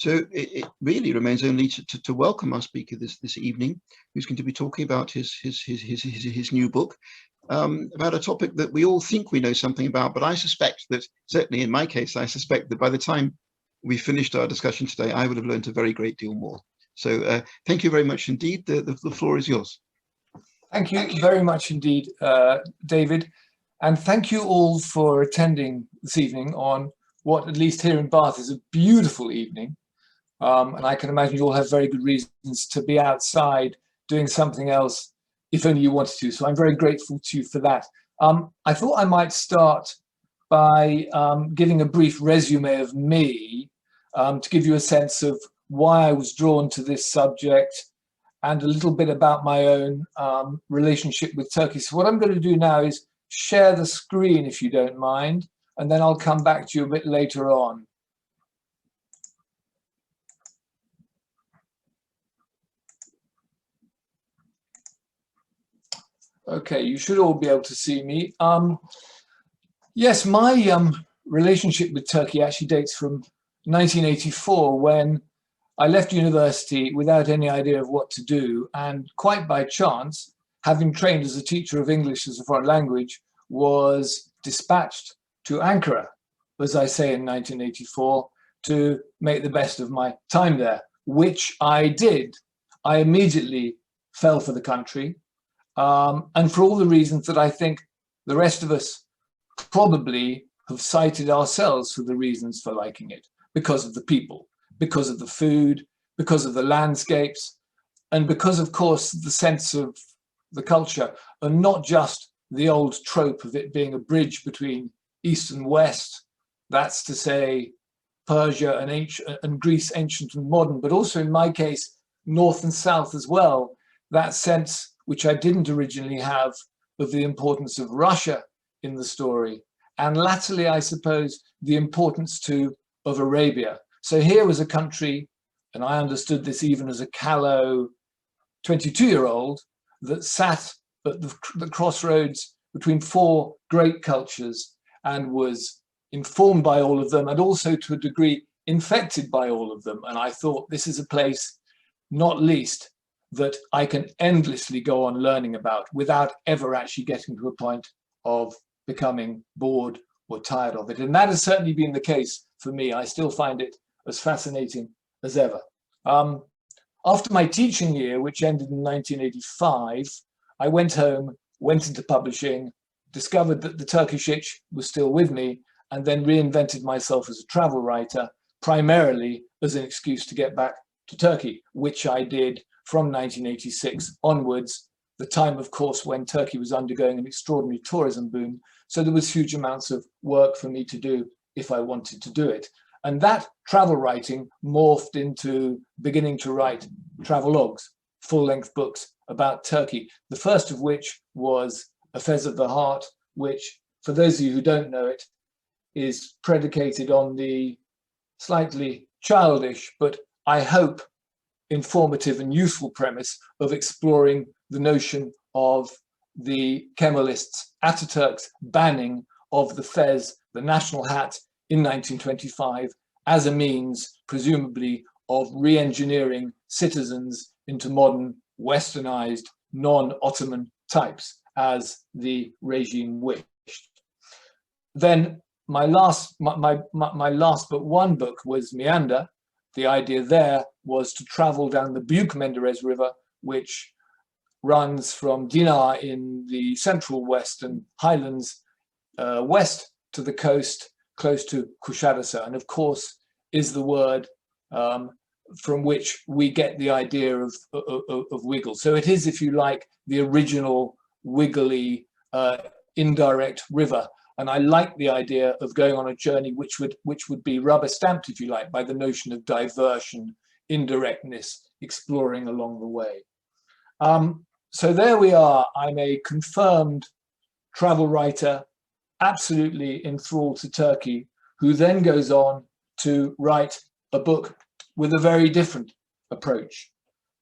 So it really remains only to welcome our speaker this evening, who's going to be talking about his new book, about a topic that we all think we know something about, but I suspect that, certainly in my case, I suspect that by the time we finished our discussion today, I would have learned a very great deal more. So thank you very much indeed. The floor is yours. Thank you very much indeed, David. And thank you all for attending this evening on what, at least here in Bath, is a beautiful evening. And I can imagine you all have very good reasons to be outside doing something else, if only you wanted to. So I'm very grateful to you for that. I thought I might start by giving a brief resume of me to give you a sense of why I was drawn to this subject and a little bit about my own relationship with Turkey. So what I'm going to do now is share the screen, if you don't mind, and then I'll come back to you a bit later on. Okay, you should all be able to see me. Yes, my relationship with Turkey actually dates from 1984, when I left university without any idea of what to do, and quite by chance, having trained as a teacher of English as a foreign language, was dispatched to Ankara, as I say, in 1984, to make the best of my time there, which I did. I immediately fell for the country. And for all the reasons that I think the rest of us probably have cited ourselves for the reasons for liking it, because of the people, because of the food, because of the landscapes, and because, of course, the sense of the culture, and not just the old trope of it being a bridge between East and West, that's to say Persia and Greece, ancient and modern, but also in my case, North and South as well, that sense which I didn't originally have of the importance of Russia in the story. And latterly, I suppose, the importance too of Arabia. So here was a country, and I understood this even as a callow 22-year-old, that sat at the crossroads between four great cultures and was informed by all of them, and also to a degree infected by all of them. And I thought, this is a place, not least, that I can endlessly go on learning about without ever actually getting to a point of becoming bored or tired of it. And that has certainly been the case for me. I still find it as fascinating as ever. After my teaching year, which ended in 1985, I went home, went into publishing, discovered that the Turkish itch was still with me, and then reinvented myself as a travel writer, primarily as an excuse to get back to Turkey, which I did from 1986 onwards, the time, of course, when Turkey was undergoing an extraordinary tourism boom. So there was huge amounts of work for me to do if I wanted to do it. And that travel writing morphed into beginning to write travelogues, full-length books about Turkey, the first of which was A Fez of the Heart, which, for those of you who don't know it, is predicated on the slightly childish, but I hope informative and useful premise of exploring the notion of the Kemalists, Ataturk's banning of the fez, the national hat, in 1925 as a means, presumably, of re-engineering citizens into modern, westernized, non-Ottoman types, as the regime wished. Then my last but one book was Meander. The idea there was to travel down the Menderes River, which runs from Dinar in the central western highlands west to the coast, close to Kuşadası, and of course is the word from which we get the idea of wiggle. So it is, if you like, the original wiggly indirect river. And I like the idea of going on a journey which would be rubber stamped, if you like, by the notion of diversion, indirectness, exploring along the way. So there we are. I'm a confirmed travel writer, absolutely enthralled to Turkey, who then goes on to write a book with a very different approach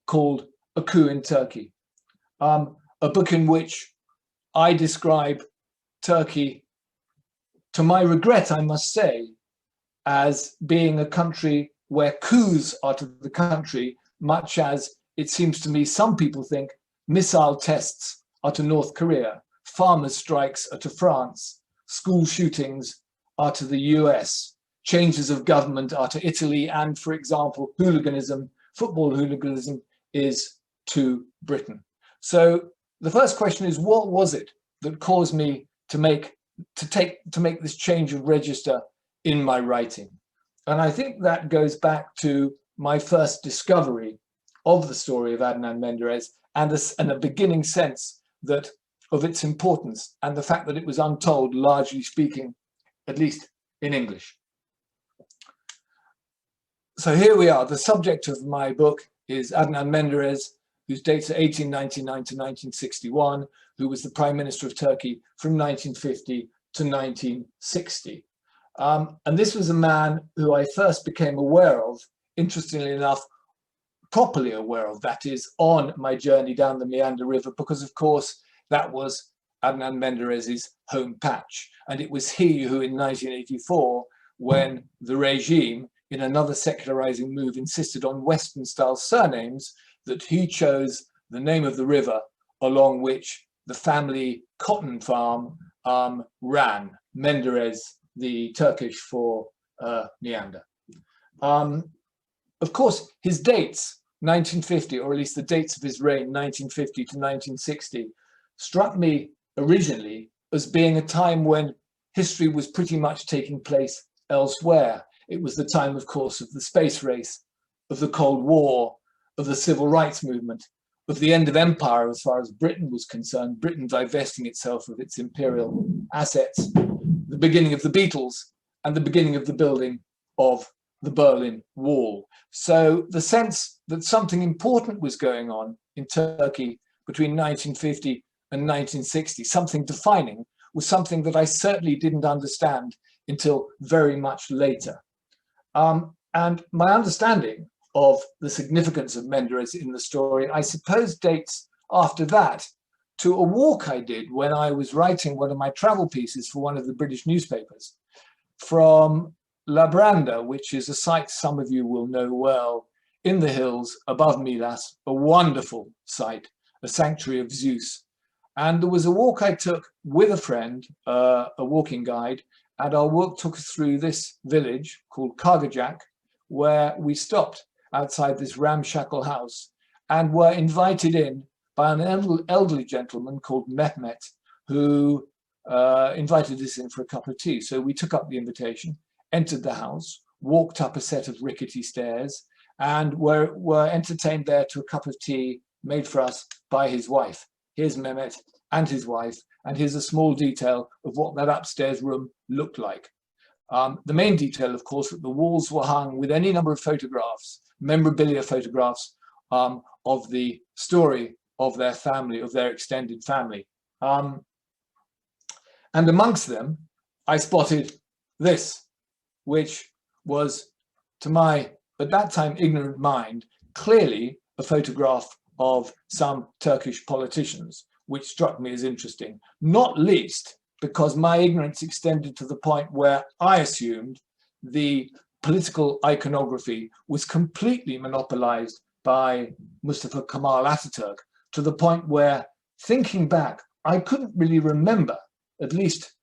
called A Coup in Turkey, a book in which I describe Turkey, to my regret, I must say, as being a country where coups are to the country, much as it seems to me some people think missile tests are to North Korea, farmers' strikes are to France, school shootings are to the US, changes of government are to Italy, and, for example, hooliganism, football hooliganism, is to Britain. So the first question is, what was it that caused me to make this change of register in my writing? And I think that goes back to my first discovery of the story of Adnan Menderes and a beginning sense that of its importance and the fact that it was untold, largely speaking, at least in English. So here we are. The subject of my book is Adnan Menderes, whose dates are 1899 to 1961, who was the Prime Minister of Turkey from 1950 to 1960. And this was a man who I first became aware of, interestingly enough, properly aware of, that is, on my journey down the Meander River, because of course that was Adnan Menderes's home patch. And it was he who in 1984, when the regime, in another secularizing move, insisted on Western style surnames, that he chose the name of the river along which the family cotton farm ran, Menderes, the Turkish for Meander. Of course, his dates, 1950, or at least the dates of his reign, 1950 to 1960, struck me originally as being a time when history was pretty much taking place elsewhere. It was the time, of course, of the space race, of the Cold War, of the civil rights movement, of the end of empire as far as Britain was concerned, Britain divesting itself of its imperial assets, the beginning of the Beatles, and the beginning of the building of the Berlin Wall. So the sense that something important was going on in Turkey between 1950 and 1960, something defining, was something that I certainly didn't understand until very much later. And my understanding of the significance of Menderes in the story, I suppose, dates after that to a walk I did when I was writing one of my travel pieces for one of the British newspapers from Labranda, which is a site some of you will know well, in the hills above Milas, a wonderful site, a sanctuary of Zeus. And there was a walk I took with a friend, a walking guide, and our walk took us through this village called Kargajak, where we stopped outside this ramshackle house and were invited in by an elderly gentleman called Mehmet, who invited us in for a cup of tea. So we took up the invitation, entered the house, walked up a set of rickety stairs, and were entertained there to a cup of tea made for us by his wife. Here's Mehmet and his wife, and here's a small detail of what that upstairs room looked like. The main detail, of course, that the walls were hung with any number of photographs, memorabilia photographs of the story of their family, of their extended family. And amongst them, I spotted this, which was, to my, at that time, ignorant mind, clearly a photograph of some Turkish politicians, which struck me as interesting, not least because my ignorance extended to the point where I assumed the political iconography was completely monopolized by Mustafa Kemal Ataturk, to the point where, thinking back, I couldn't really remember, at least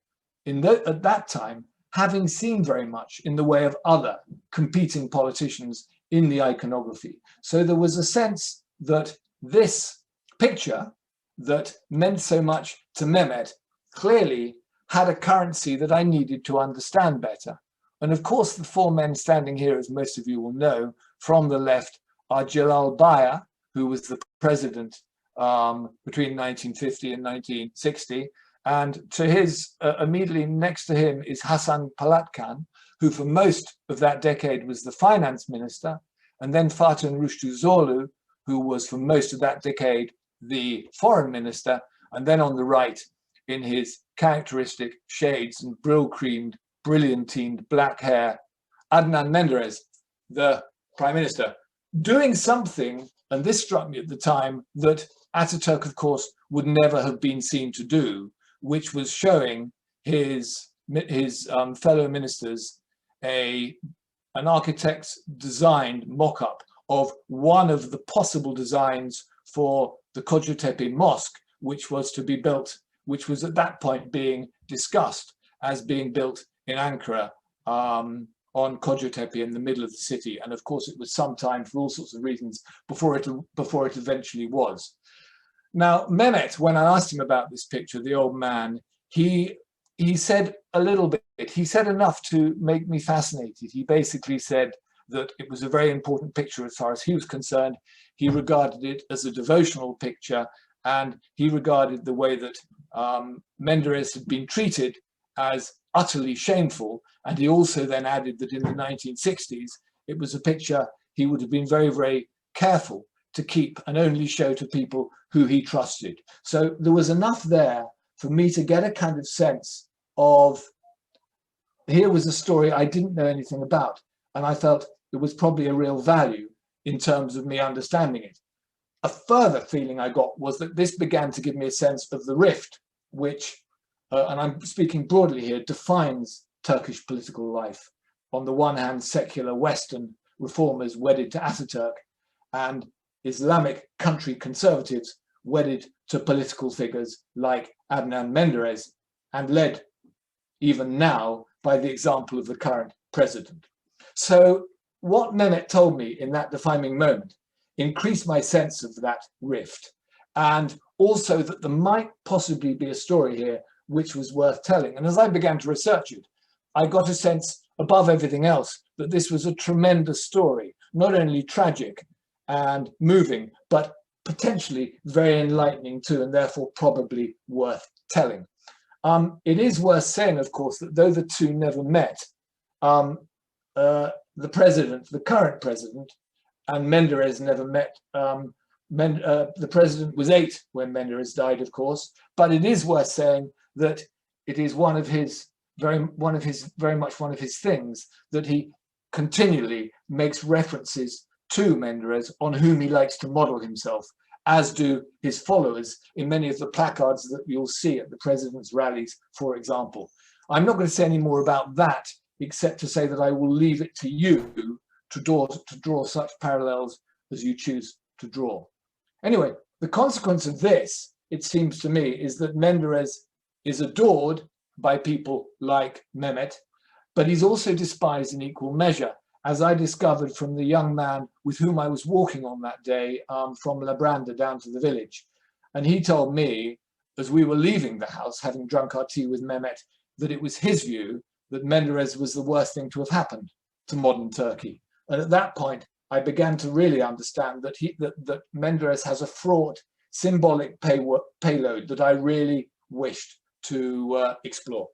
at that time, having seen very much in the way of other competing politicians in the iconography. So there was a sense that this picture that meant so much to Mehmet clearly had a currency that I needed to understand better. And of course, the four men standing here, as most of you will know, from the left are Celal Bayar, who was the president between 1950 and 1960. And to his, immediately next to him is Hasan Palatkan, who for most of that decade was the finance minister, and then Fatih Rushdu Zorlu, who was for most of that decade the foreign minister, and then on the right, in his characteristic shades and brill-creamed, brilliantined black hair, Adnan Menderes, the prime minister, doing something, and this struck me at the time, that Ataturk, of course, would never have been seen to do, which was showing his fellow ministers a an architect's designed mock-up of one of the possible designs for the Kocatepe Mosque, which was to be built, which was at that point being discussed as being built in Ankara on Kocatepe in the middle of the city. And of course, it was some time for all sorts of reasons before it eventually was. Now, Mehmet, when I asked him about this picture, the old man, he said a little bit. He said enough to make me fascinated. He basically said that it was a very important picture as far as he was concerned. He regarded it as a devotional picture, and he regarded the way that Menderes had been treated as utterly shameful. And he also then added that in the 1960s, it was a picture he would have been very, very careful to keep and only show to people who he trusted. So there was enough there for me to get a kind of sense of, here was a story I didn't know anything about, and I felt it was probably a real value in terms of me understanding it. A further feeling I got was that this began to give me a sense of the rift, which, and I'm speaking broadly here, defines Turkish political life. On the one hand, secular Western reformers wedded to Ataturk, and Islamic country conservatives wedded to political figures like Adnan Menderes, and led even now by the example of the current president. So what Mehmet told me in that defining moment increased my sense of that rift, and also that there might possibly be a story here which was worth telling. And as I began to research it, I got a sense, above everything else, that this was a tremendous story, not only tragic and moving, but potentially very enlightening too, and therefore probably worth telling. It is worth saying, of course, that though the two never met, the president, the current president, and Menderes never met. The president was 8 when Menderes died, of course, but it is worth saying that it is one of his very much one of his things that he continually makes references to Menderes, on whom he likes to model himself, as do his followers in many of the placards that you'll see at the president's rallies, for example. I'm not going to say any more about that, except to say that I will leave it to you to draw such parallels as you choose to draw. Anyway, the consequence of this, it seems to me, is that Menderes is adored by people like Mehmet, but he's also despised in equal measure, as I discovered from the young man with whom I was walking on that day from Labranda down to the village. And he told me, as we were leaving the house, having drunk our tea with Mehmet, that it was his view that Menderes was the worst thing to have happened to modern Turkey. And at that point, I began to really understand that that Menderes has a fraught symbolic payload that I really wished to explore.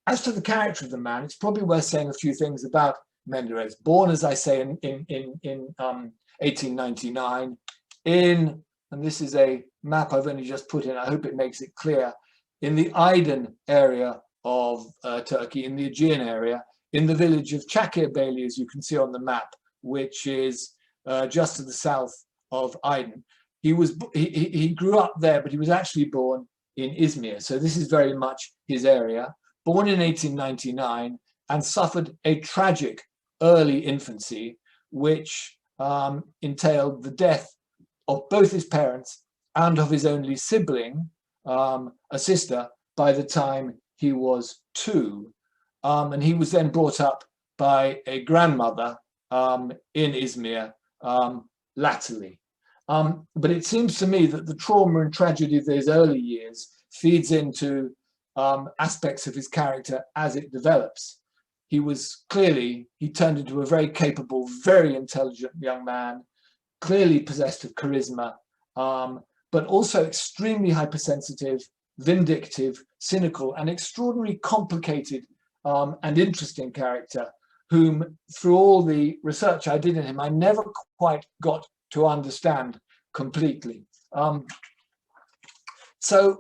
As to the character of the man, it's probably worth saying a few things about Menderes. Born, as I say, in 1899, and this is a map I've only just put in, I hope it makes it clear, in the Aydın area of Turkey, in the Aegean area, in the village of Çakırbeyli, as you can see on the map, which is just to the south of Aydın. He grew up there, but he was actually born in Izmir. So this is very much his area. Born in 1899 and suffered a tragic early infancy, which entailed the death of both his parents and of his only sibling, a sister, by the time he was 2. And he was then brought up by a grandmother in Izmir latterly. But it seems to me that the trauma and tragedy of those early years feeds into aspects of his character as it develops. He turned into a very capable, very intelligent young man, clearly possessed of charisma, but also extremely hypersensitive, vindictive, cynical, and extraordinarily complicated and interesting character, whom through all the research I did in him, I never quite got to understand completely. So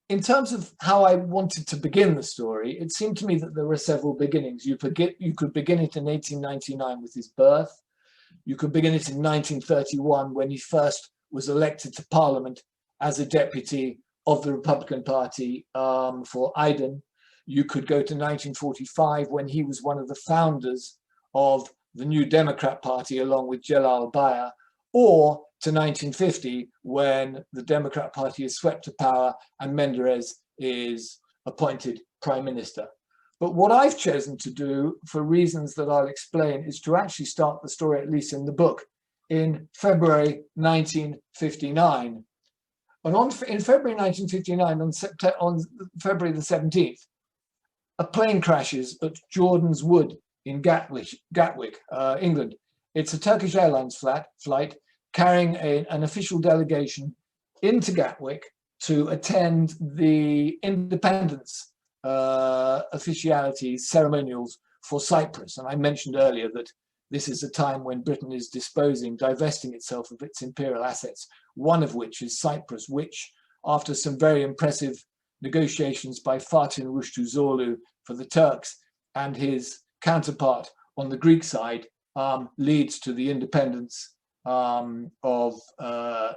in terms of how I wanted to begin the story, it seemed to me that there were several beginnings. You could begin it in 1899 with his birth. You could begin it in 1931 when he first was elected to Parliament as a deputy of the Republican Party for Aydın. you could go to 1945 when he was one of the founders of the New Democrat Party along with Jalal Bayar, or to 1950 when the Democrat Party is swept to power and Menderes is appointed Prime Minister. But what I've chosen to do, for reasons that I'll explain, is to actually start the story, at least in the book, in February 1959. And in February 1959, on February the 17th, a plane crashes at Jordan's Wood in Gatwick, England. It's a Turkish Airlines flight carrying an official delegation into Gatwick to attend the independence officialities, ceremonials for Cyprus. And I mentioned earlier that this is a time when Britain is divesting itself of its imperial assets, one of which is Cyprus, which, after some very impressive negotiations by Fatih Rushdu Zorlu for the Turks and his counterpart on the Greek side, leads to the independence of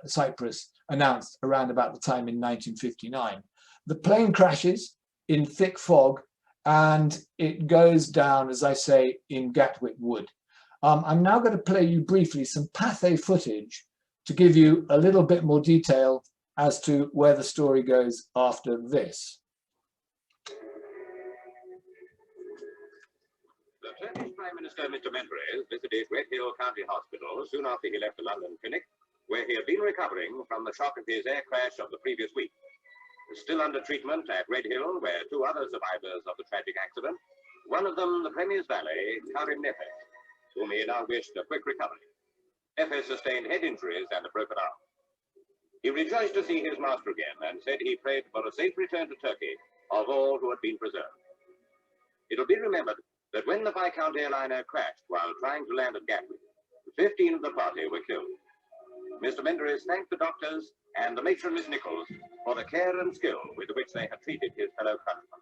Cyprus, announced around about the time in 1959. The plane crashes in thick fog and it goes down, as I say, in Gatwick Wood. I'm now going to play you briefly some Pathé footage to give you a little bit more detail as to where the story goes after this. The Turkish Prime Minister, Mr. Menderes, visited Repeal County Hospital soon after he left the London clinic, where he had been recovering from the shock of his air crash of the previous week. Still under treatment at Redhill, where two other survivors of the tragic accident, one of them the Premier's valet, Karim Nefes, whom he now wished a quick recovery. Nefes sustained head injuries and a broken arm. He rejoiced to see his master again and said he prayed for a safe return to Turkey of all who had been preserved. It will be remembered that when the Viscount airliner crashed while trying to land at Gatwick, 15 of the party were killed. Mr. Menderes thanked the doctors and the matron, Miss Nichols, for the care and skill with which they had treated his fellow countrymen.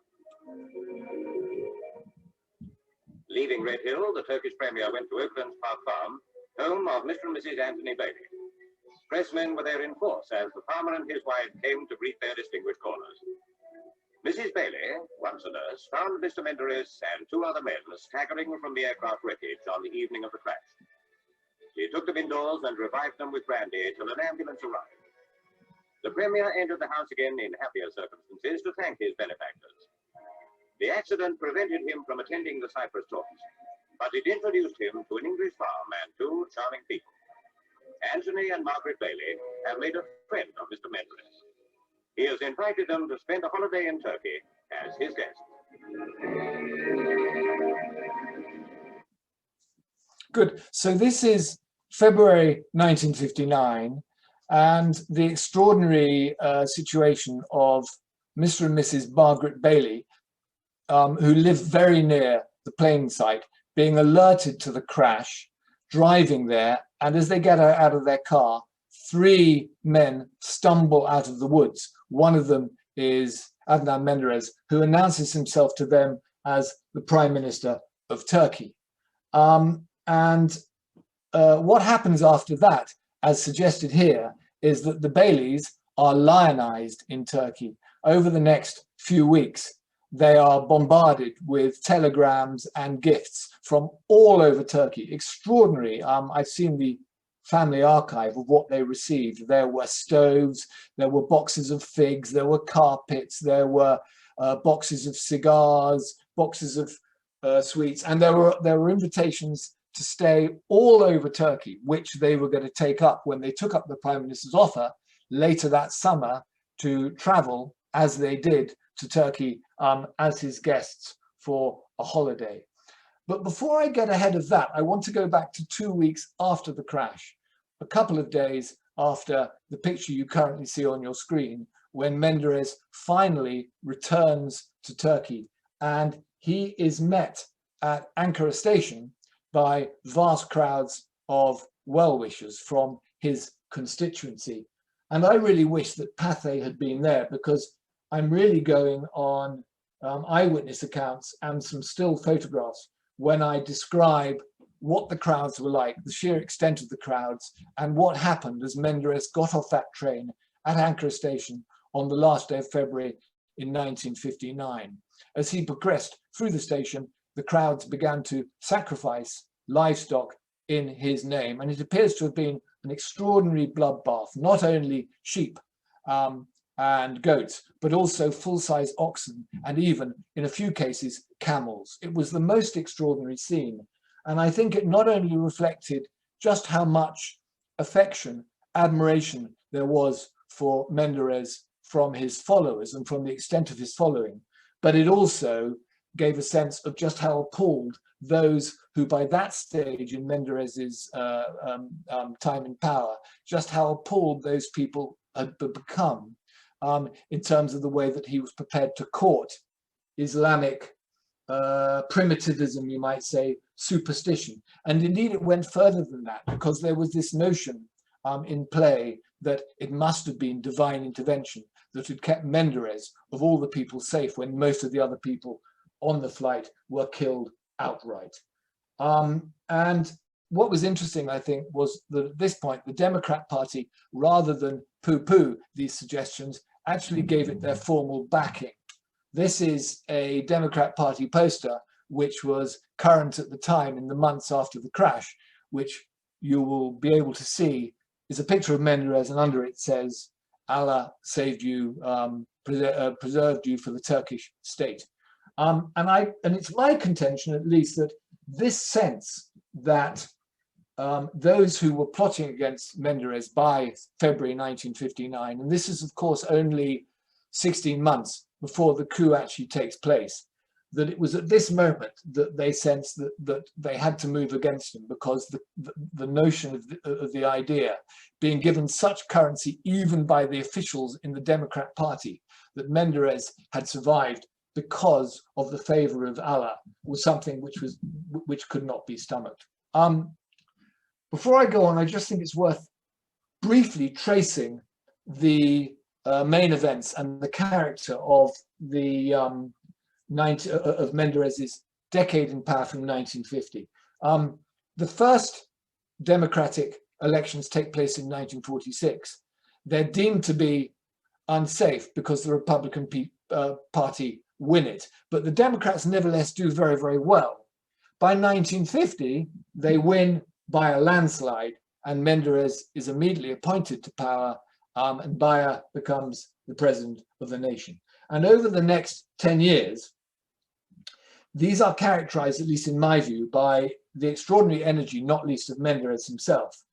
Leaving Redhill, the Turkish Premier went to Oakland's Park Farm, home of Mr. and Mrs. Anthony Bailey. Pressmen were there in force as the farmer and his wife came to greet their distinguished callers. Mrs. Bailey, once a nurse, found Mr. Menderes and two other men staggering from the aircraft wreckage on the evening of the crash. She took them indoors and revived them with brandy till an ambulance arrived. The Premier entered the house again in happier circumstances to thank his benefactors. The accident prevented him from attending the Cyprus talks, but it introduced him to an English farm and two charming people. Anthony and Margaret Bailey have made a friend of Mr. Menderes. He has invited them to spend a holiday in Turkey as his guests. Good. So this is February 1959, and the extraordinary situation of Mr. and Mrs. Margaret Bailey, who live very near the plane site, being alerted to the crash, driving there, and as they get out of their car, three men stumble out of the woods. One of them is Adnan Menderes, who announces himself to them as the Prime Minister of Turkey. What happens after that, as suggested here, is that the Baileys are lionized in Turkey. Over the next few weeks, they are bombarded with telegrams and gifts from all over Turkey. Extraordinary. I've seen the family archive of what they received. There were stoves, there were boxes of figs, there were carpets, there were boxes of cigars, boxes of sweets, and there were invitations to stay all over Turkey, which they were going to take up when they took up the Prime Minister's offer later that summer to travel, as they did, to Turkey as his guests for a holiday. But before I get ahead of that, I want to go back to 2 weeks after the crash, a couple of days after the picture you currently see on your screen, when Menderes finally returns to Turkey, and he is met at Ankara station by vast crowds of well-wishers from his constituency. And I really wish that Pathé had been there, because I'm really going on eyewitness accounts and some still photographs when I describe what the crowds were like, the sheer extent of the crowds, and what happened as Menderes got off that train at Ankara station on the last day of February in 1959. as he progressed through the station, the crowds began to sacrifice livestock in his name. And it appears to have been an extraordinary bloodbath, not only sheep and goats, but also full-size oxen, and even, in a few cases, camels. It was the most extraordinary scene. And I think it not only reflected just how much affection, admiration there was for Menderes from his followers and from the extent of his following, but it also gave a sense of just how appalled those who by that stage in Menderes's time in power, just how appalled those people had become in terms of the way that he was prepared to court Islamic primitivism, you might say, superstition. And indeed it went further than that, because there was this notion in play that it must have been divine intervention that had kept Menderes, of all the people, safe when most of the other people on the flight were killed outright. And what was interesting, I think, was that at this point, the Democrat Party, rather than poo-poo these suggestions, actually gave it their formal backing. This is a Democrat Party poster, which was current at the time in the months after the crash, which you will be able to see is a picture of Menderes, and under it says, "Allah saved you, preserved you for the Turkish state." And it's my contention, at least, that this sense that those who were plotting against Menderes by February 1959, and this is, of course, only 16 months before the coup actually takes place, that it was at this moment that they sensed that they had to move against him, because the notion of the idea being given such currency even by the officials in the Democrat Party, that Menderes had survived because of the favor of Allah, was something which could not be stomached. Before I go on, I just think it's worth briefly tracing the main events and the character of the of Menderes's decade in power from 1950. The first democratic elections take place in 1946. They're deemed to be unsafe because the Republican Party win it, but the Democrats nevertheless do very, very well. By 1950, they win by a landslide, and Menderes is immediately appointed to power, and Bayer becomes the president of the nation. And over the next 10 years, these are characterized, at least in my view, by the extraordinary energy, not least of Menderes himself,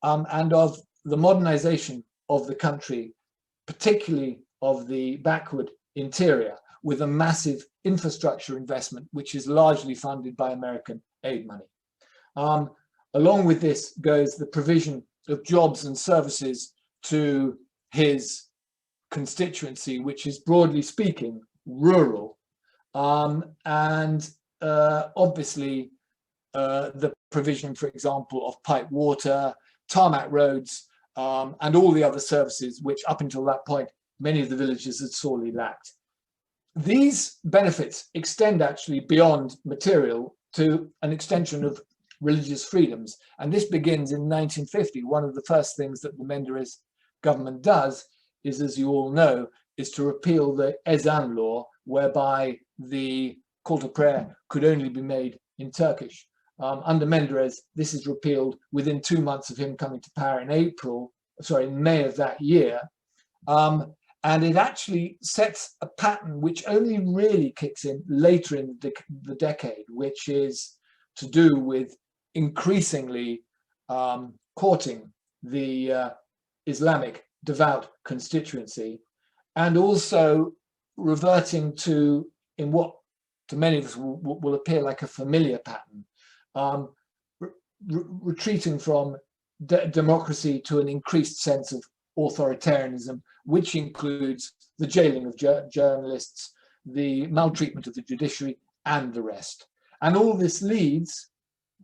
and of the modernization of the country, particularly of the backward interior, with a massive infrastructure investment, which is largely funded by American aid money. Along with this goes the provision of jobs and services to his constituency, which is, broadly speaking, rural. Obviously, the provision, for example, of pipe water, tarmac roads, and all the other services, which up until that point, many of the villages had sorely lacked. These benefits extend actually beyond material to an extension of religious freedoms. And this begins in 1950. One of the first things that the Menderes government does is, as you all know, is to repeal the Ezan Law, whereby the call to prayer could only be made in Turkish. Under Menderes, this is repealed within 2 months of him coming to power in May of that year. And it actually sets a pattern which only really kicks in later in the decade, which is to do with increasingly courting the Islamic devout constituency, and also reverting to, in what to many of us will appear like a familiar pattern, retreating from democracy to an increased sense of authoritarianism, which includes the jailing of journalists, the maltreatment of the judiciary, and the rest. And all this leads,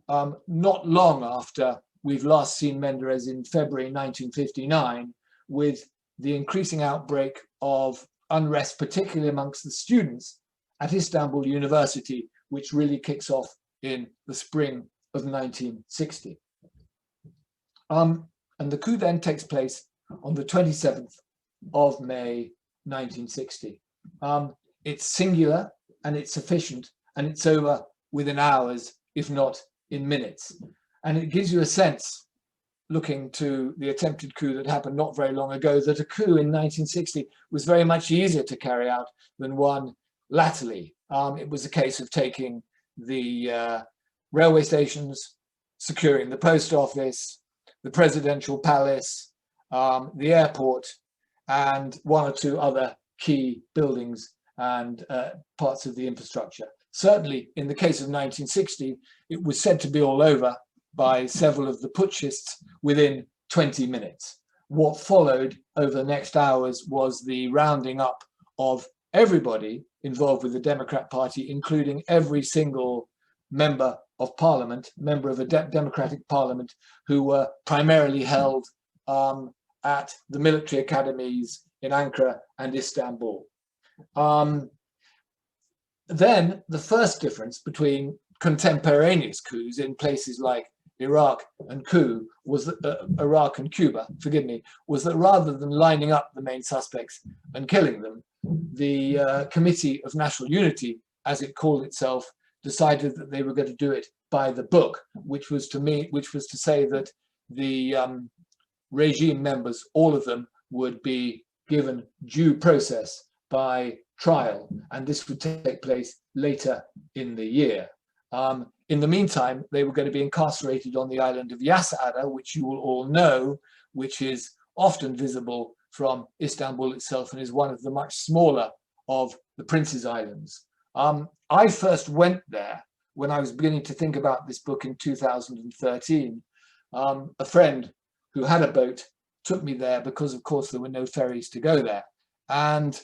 not long after we've last seen Menderes in February 1959, with the increasing outbreak of unrest, particularly amongst the students at Istanbul University, which really kicks off in the spring of 1960. And the coup then takes place on the 27th of May 1960. It's singular and it's sufficient, and it's over within hours, if not in minutes. And it gives you a sense, looking to the attempted coup that happened not very long ago, that a coup in 1960 was very much easier to carry out than one latterly. It was a case of taking the railway stations, securing the post office, the presidential palace, the airport, and one or two other key buildings and parts of the infrastructure. Certainly, in the case of 1960, it was said to be all over by several of the putschists within 20 minutes. What followed over the next hours was the rounding up of everybody involved with the Democrat Party, including every single member of parliament, member of a democratic parliament, who were primarily held at the military academies in Ankara and Istanbul. Then the first difference between contemporaneous coups in places like Iraq and Cuba was that rather than lining up the main suspects and killing them, the Committee of National Unity, as it called itself, decided that they were going to do it by the book, which was to say that the regime members, all of them, would be given due process by trial, and this would take place later in the year. In the meantime, they were going to be incarcerated on the island of Yas Ada, which you will all know, which is often visible from Istanbul itself and is one of the much smaller of the Prince's Islands. I first went there when I was beginning to think about this book in 2013. A friend who had a boat took me there because, of course, there were no ferries to go there. And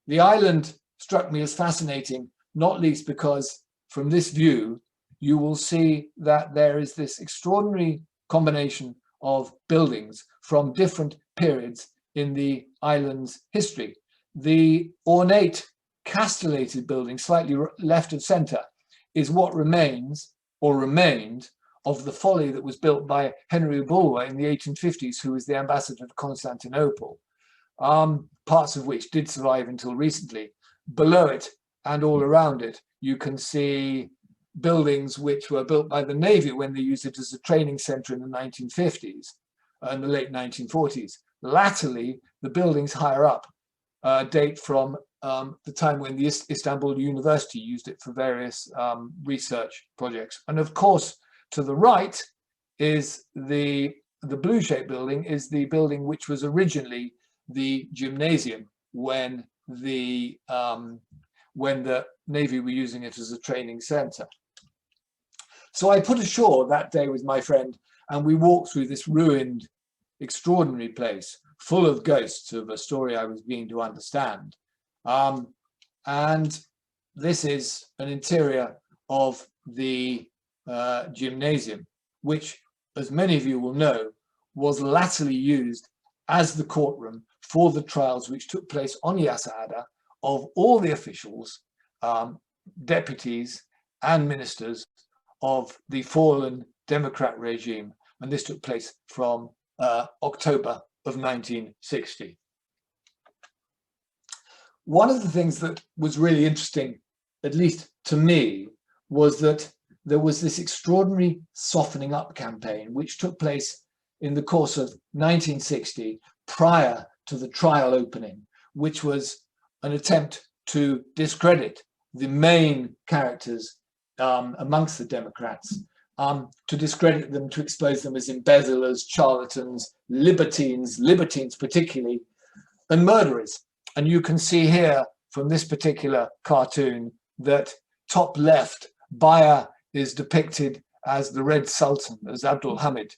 the island struck me as fascinating, not least because from this view, you will see that there is this extraordinary combination of buildings from different periods in the island's history. The ornate castellated building, slightly left of center, is what remains or remained of the folly that was built by Henry Bulwer in the 1850s, who was the ambassador to Constantinople, parts of which did survive until recently. Below it and all around it, you can see buildings which were built by the Navy when they used it as a training center in the 1950s and the late 1940s. Latterly, the buildings higher up date from the time when the Istanbul University used it for various research projects. And of course, to the right is the blue-shaped building, is the building which was originally the gymnasium when the Navy were using it as a training center. So I put ashore that day with my friend, and we walked through this ruined, extraordinary place, full of ghosts of a story I was beginning to understand. And this is an interior of the gymnasium, which, as many of you will know, was latterly used as the courtroom for the trials which took place on Yas Ada of all the officials, deputies and ministers of the fallen Democrat regime. And this took place from October of 1960. One of the things that was really interesting, at least to me, was that there was this extraordinary softening up campaign which took place in the course of 1960 prior to the trial opening, which was an attempt to discredit the main characters amongst the Democrats, to discredit them, to expose them as embezzlers, charlatans, libertines particularly, and murderers. And you can see here from this particular cartoon that top left, Baya is depicted as the Red Sultan, as Abdul Hamid.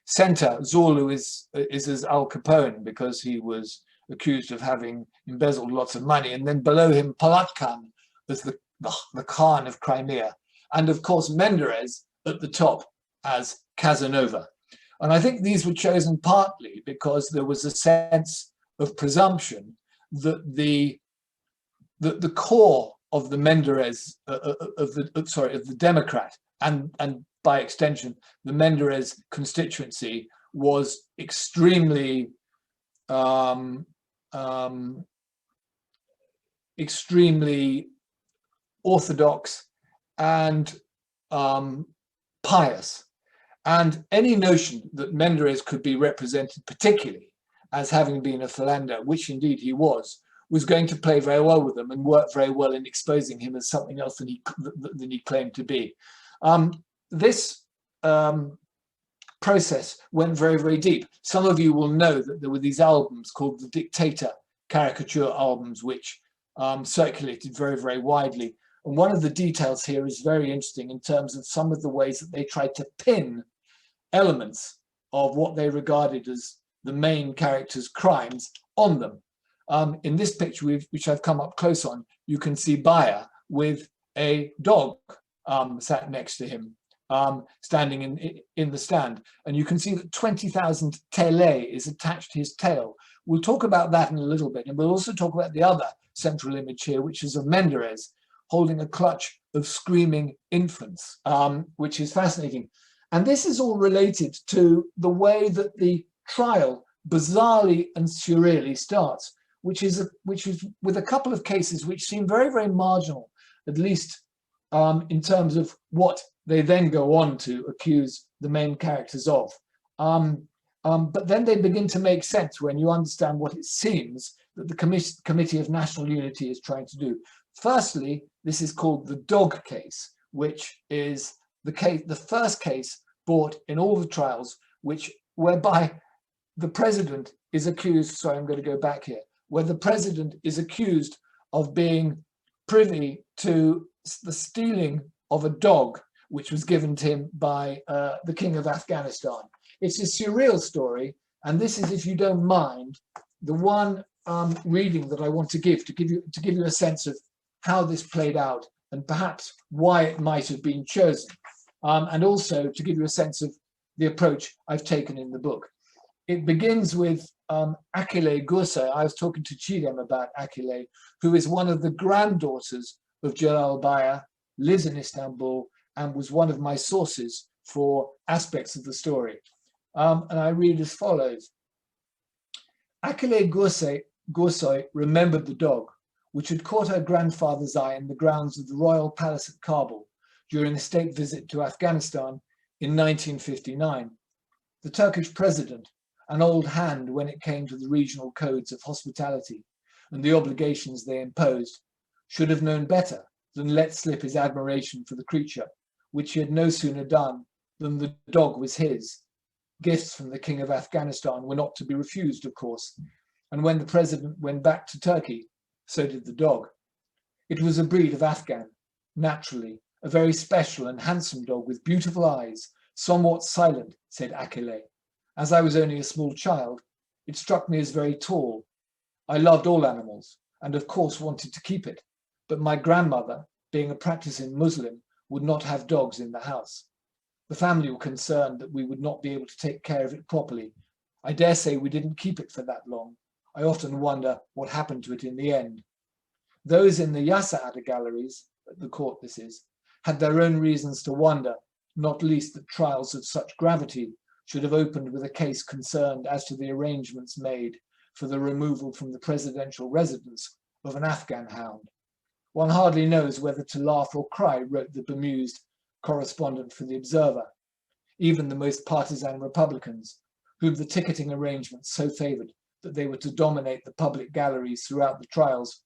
Center, Zulu is as Al Capone because he was accused of having embezzled lots of money. And then below him, Palatkan as the Khan of Crimea. And of course, Menderes at the top as Casanova. And I think these were chosen partly because there was a sense of presumption that the core of the Menderes, of the Democrat, and by extension, the Menderes constituency was extremely orthodox, and pious. And any notion that Menderes could be represented particularly as having been a philanderer, which indeed he was going to play very well with them and work very well in exposing him as something else than he claimed to be. This process went very, very deep. Some of you will know that there were these albums called the Dictator caricature albums, which circulated very, very widely. And one of the details here is very interesting in terms of some of the ways that they tried to pin elements of what they regarded as the main character's crimes on them. In this picture, which I've come up close on, you can see Baya with a dog sat next to him, standing in the stand. And you can see that 20,000 tele is attached to his tail. We'll talk about that in a little bit. And we'll also talk about the other central image here, which is of Menderes holding a clutch of screaming infants, which is fascinating. And this is all related to the way that the trial bizarrely and surreally starts, which is with a couple of cases which seem very, very marginal, at least in terms of what they then go on to accuse the main characters of. But then they begin to make sense when you understand what it seems that the Committee of National Unity is trying to do. Firstly, this is called the dog case, which is the first case brought in all the trials, whereby the president is accused, sorry, I'm going to go back here, where the president is accused of being privy to the stealing of a dog, which was given to him by the king of Afghanistan. It's a surreal story, and this is, if you don't mind, the one reading that I want to give you a sense of how this played out and perhaps why it might have been chosen, and also to give you a sense of the approach I've taken in the book. It begins with Akile Gursa. I was talking to Chidem about Akile, who is one of the granddaughters of Jalal Baya, lives in Istanbul, and was one of my sources for aspects of the story. And I read as follows. Akile Gursoy remembered the dog, which had caught her grandfather's eye in the grounds of the Royal Palace at Kabul during a state visit to Afghanistan in 1959. The Turkish president, an old hand when it came to the regional codes of hospitality and the obligations they imposed, should have known better than let slip his admiration for the creature, which he had no sooner done than the dog was his. Gifts from the king of Afghanistan were not to be refused, of course, and when the president went back to Turkey, so did the dog. It was a breed of Afghan, naturally, a very special and handsome dog with beautiful eyes, somewhat silent, said Akile. As I was only a small child, it struck me as very tall. I loved all animals, and of course wanted to keep it, but my grandmother, being a practicing Muslim, would not have dogs in the house. The family were concerned that we would not be able to take care of it properly. I dare say we didn't keep it for that long. I often wonder what happened to it in the end. Those in the Yasa'ada galleries, at the court this is, had their own reasons to wonder, not least that trials of such gravity should have opened with a case concerned as to the arrangements made for the removal from the presidential residence of an Afghan hound. One hardly knows whether to laugh or cry, wrote the bemused correspondent for The Observer. Even the most partisan Republicans, whom the ticketing arrangements so favored that they were to dominate the public galleries throughout the trials,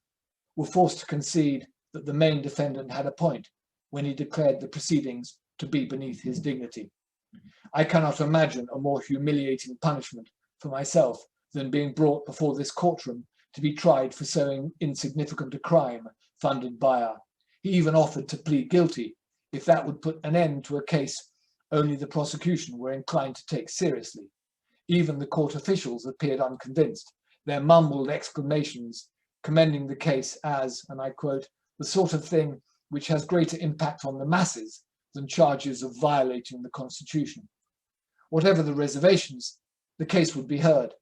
were forced to concede that the main defendant had a point when he declared the proceedings to be beneath his dignity. I cannot imagine a more humiliating punishment for myself than being brought before this courtroom to be tried for so insignificant a crime, thundered Bayer. He even offered to plead guilty if that would put an end to a case only the prosecution were inclined to take seriously. Even the court officials appeared unconvinced, their mumbled exclamations commending the case as, and I quote, the sort of thing which has greater impact on the masses than charges of violating the Constitution. Whatever the reservations, the case would be heard,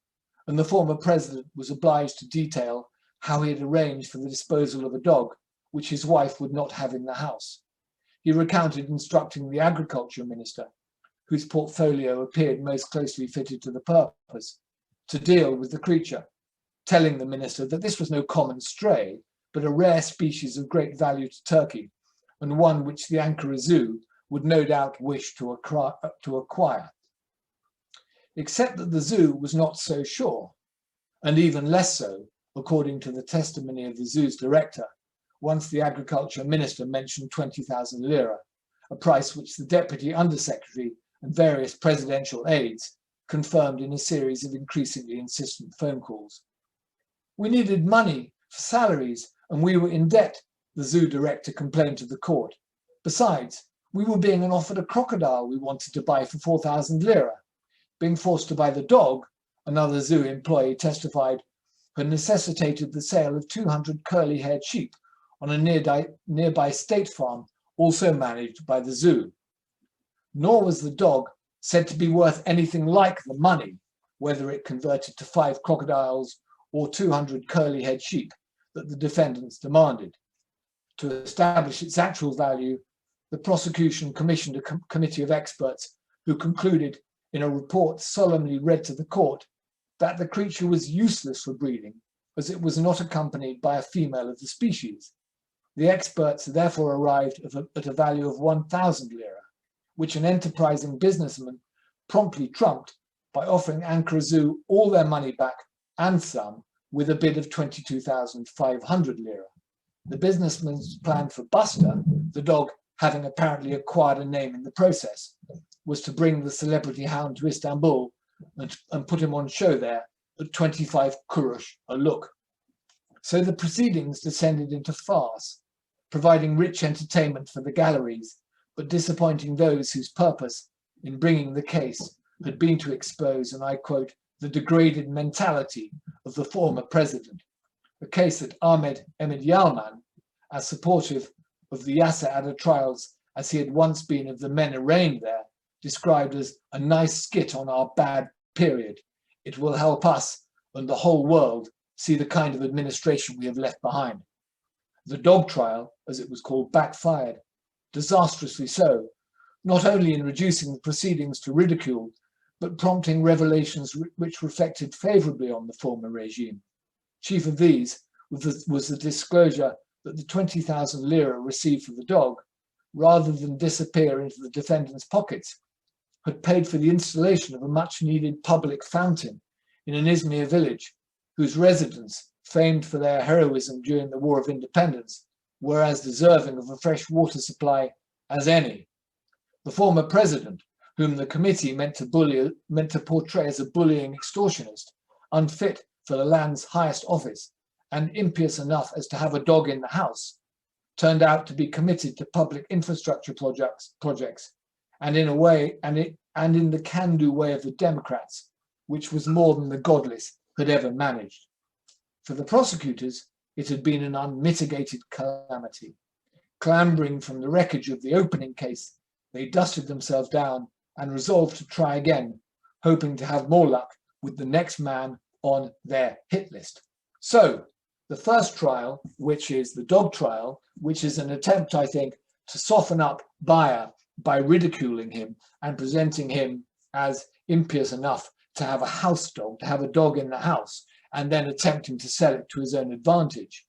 and the former president was obliged to detail how he had arranged for the disposal of a dog, which his wife would not have in the house. He recounted instructing the agriculture minister, whose portfolio appeared most closely fitted to the purpose, to deal with the creature, telling the minister that this was no common stray, but a rare species of great value to Turkey, and one which the Ankara Zoo would no doubt wish to acquire. Except that the zoo was not so sure, and even less so, according to the testimony of the zoo's director, once the agriculture minister mentioned 20,000 lira, a price which the deputy undersecretary and various presidential aides confirmed in a series of increasingly insistent phone calls. We needed money for salaries and we were in debt, the zoo director complained to the court. Besides, we were being offered a crocodile we wanted to buy for 4,000 lira. Being forced to buy the dog, another zoo employee testified, had necessitated the sale of 200 curly-haired sheep on a nearby state farm also managed by the zoo. Nor was the dog said to be worth anything like the money, whether it converted to 5 crocodiles or 200 curly-haired sheep that the defendants demanded. To establish its actual value, the prosecution commissioned a committee of experts who concluded in a report solemnly read to the court that the creature was useless for breeding as it was not accompanied by a female of the species. The experts therefore arrived at a value of 1,000 lira, which an enterprising businessman promptly trumped by offering Ankara Zoo all their money back and some with a bid of 22,500 lira. The businessman's plan for Buster, the dog having apparently acquired a name in the process, was to bring the celebrity hound to Istanbul and put him on show there at 25 kurush a look. So the proceedings descended into farce, providing rich entertainment for the galleries, but disappointing those whose purpose in bringing the case had been to expose, and I quote, the degraded mentality of the former president, a case that Ahmed Yalman, as supportive of the Yasser Adda trials as he had once been of the men arraigned there, described as a nice skit on our bad period. It will help us and the whole world see the kind of administration we have left behind. The dog trial, as it was called, backfired, disastrously so, not only in reducing the proceedings to ridicule, but prompting revelations which reflected favorably on the former regime. Chief of these was the disclosure that the 20,000 lira received for the dog, rather than disappear into the defendant's pockets, had paid for the installation of a much-needed public fountain in an Izmir village, whose residents, famed for their heroism during the War of Independence, were as deserving of a fresh water supply as any. The former president, whom the committee meant to portray as a bullying extortionist, unfit for the land's highest office, and impious enough as to have a dog in the house, turned out to be committed to public infrastructure projects, and in the can-do way of the Democrats, which was more than the godless had ever managed. For the prosecutors, it had been an unmitigated calamity. Clambering from the wreckage of the opening case, they dusted themselves down and resolved to try again, hoping to have more luck with the next man on their hit list. So, the first trial, which is the dog trial, which is an attempt, I think, to soften up Bayer by ridiculing him and presenting him as impious enough to have a house dog, to have a dog in the house, and then attempting to sell it to his own advantage,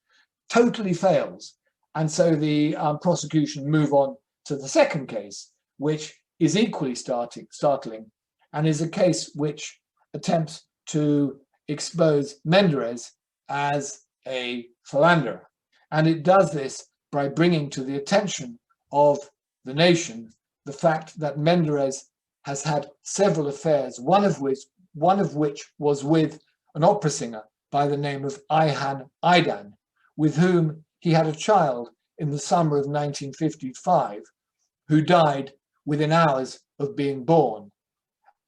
totally fails. And so the prosecution move on to the second case, which is equally startling, and is a case which attempts to expose Menderes as a philanderer. And it does this by bringing to the attention of the nation the fact that Menderes has had several affairs, one of which was with an opera singer by the name of Ayhan Aydan, with whom he had a child in the summer of 1955, who died within hours of being born.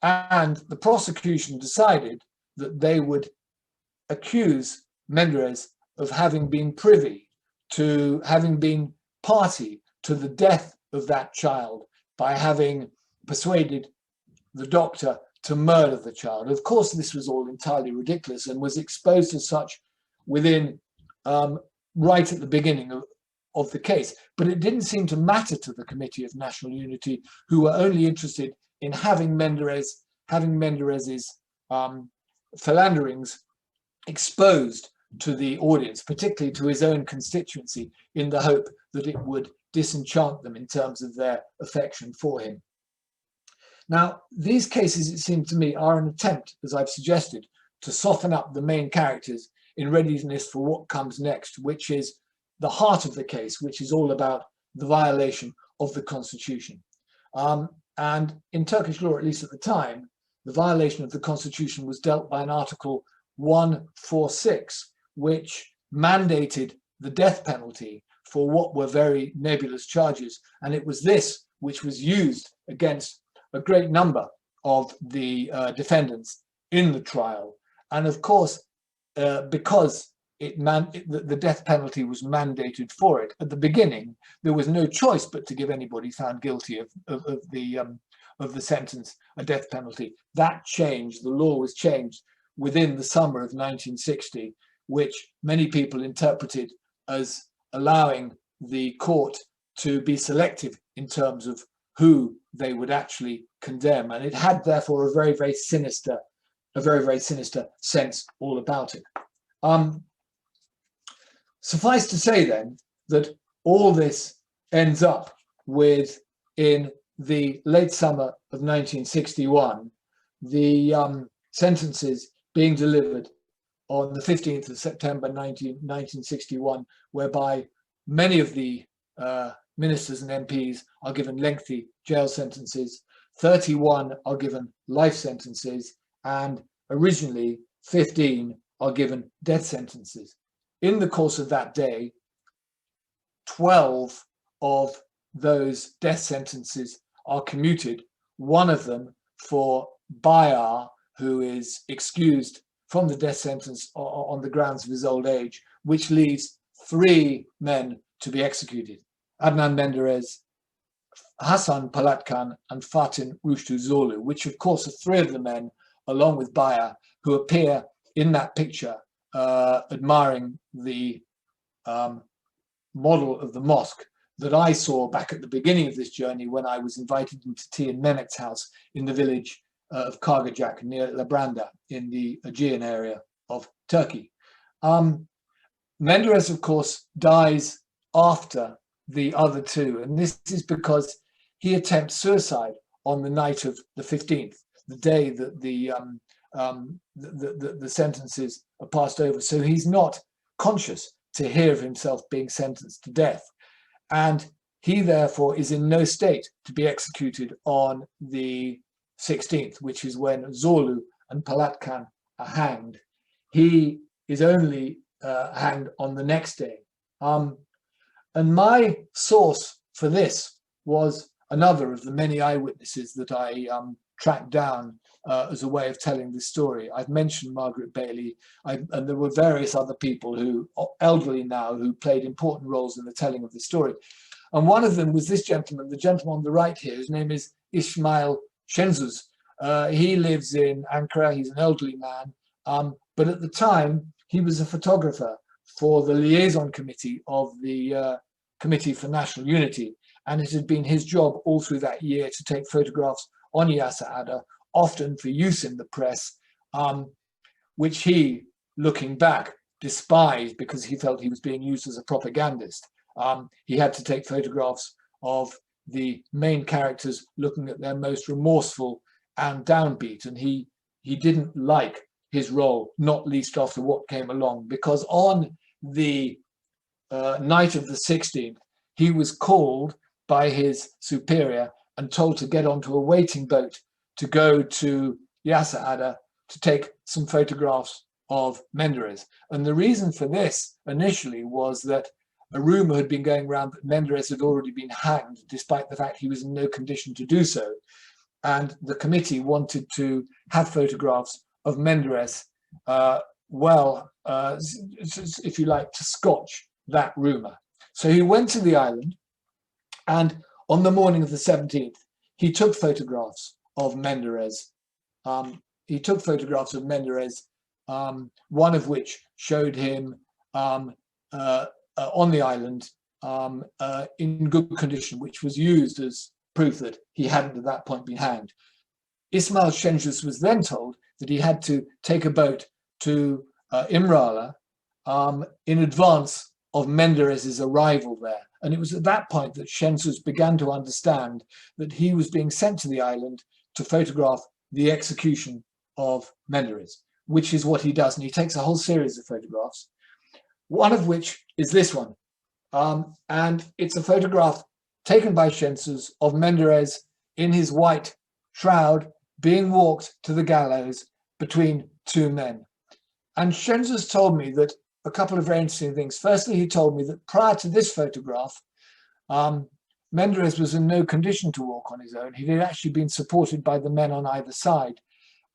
And the prosecution decided that they would accuse Menderes of having been privy to, having been party to the death of that child by having persuaded the doctor to murder the child. Of course, this was all entirely ridiculous and was exposed as such within, right at the beginning of the case. But it didn't seem to matter to the Committee of National Unity, who were only interested in having Menderes's philanderings exposed to the audience, particularly to his own constituency, in the hope that it would disenchant them in terms of their affection for him. Now, these cases, it seems to me, are an attempt, as I've suggested, to soften up the main characters in readiness for what comes next, which is the heart of the case, which is all about the violation of the constitution. And in Turkish law, at least at the time, the violation of the constitution was dealt by an Article 146, which mandated the death penalty for what were very nebulous charges. And it was this which was used against a great number of the defendants in the trial. And of course, because the death penalty was mandated for it, at the beginning, there was no choice but to give anybody found guilty of the sentence a death penalty. That changed, the law was changed within the summer of 1960, which many people interpreted as allowing the court to be selective in terms of who they would actually condemn. And it had therefore a very, very sinister sense all about it. Suffice to say then that all this ends up with, in the late summer of 1961, the sentences being delivered on the 15th of September 1961, whereby many of the ministers and MPs are given lengthy jail sentences, 31 are given life sentences, and originally 15 are given death sentences. In the course of that day, 12 of those death sentences are commuted, one of them for Bayar, who is excused from the death sentence on the grounds of his old age, which leaves 3 men to be executed: Adnan Menderes, Hasan Palatkan, and Fatin Rushdu Zorlu, which of course are 3 of the men, along with Bayar, who appear in that picture admiring the model of the mosque that I saw back at the beginning of this journey when I was invited into tea in Mehmet's house in the village of Kargacak near Labranda in the Aegean area of Turkey. Menderes, of course, dies after the other 2, and this is because he attempts suicide on the night of the 15th, the day that the sentences are passed over. So he's not conscious to hear of himself being sentenced to death. And he therefore is in no state to be executed on the 16th, which is when Zorlu and Palatkan are hanged. He is only hanged on the next day. And my source for this was another of the many eyewitnesses that I tracked down as a way of telling this story. I've mentioned Margaret Bailey, and there were various other people who, elderly now, who played important roles in the telling of the story. And one of them was this gentleman, the gentleman on the right here, whose name is Ismail Shenzuz. He lives in Ankara, he's an elderly man, but at the time he was a photographer for the liaison committee of the Committee for National Unity, and it had been his job all through that year to take photographs on Yasser Adda, often for use in the press, which he, looking back, despised because he felt he was being used as a propagandist. He had to take photographs of the main characters looking at their most remorseful and downbeat, and he didn't like his role, not least after what came along, because on the night of the 16th, he was called by his superior and told to get onto a waiting boat to go to Yasser Adda to take some photographs of Menderes. And the reason for this initially was that a rumor had been going around that Menderes had already been hanged, despite the fact he was in no condition to do so. And the committee wanted to have photographs of Menderes, if you like, to scotch that rumor. So he went to the island, and on the morning of the 17th, he took photographs of Menderes. One of which showed him on the island in good condition, which was used as proof that he hadn't at that point been hanged. Ismail Shenzuz was then told that he had to take a boat to Imrala in advance of Menderes' arrival there. And it was at that point that Shensus began to understand that he was being sent to the island to photograph the execution of Menderes, which is what he does. And he takes a whole series of photographs, one of which is this one. And it's a photograph taken by Shensus of Menderes in his white shroud being walked to the gallows between two men. And Shensus told me that a couple of very interesting things. Firstly, he told me that prior to this photograph, Menderes was in no condition to walk on his own. He had actually been supported by the men on either side.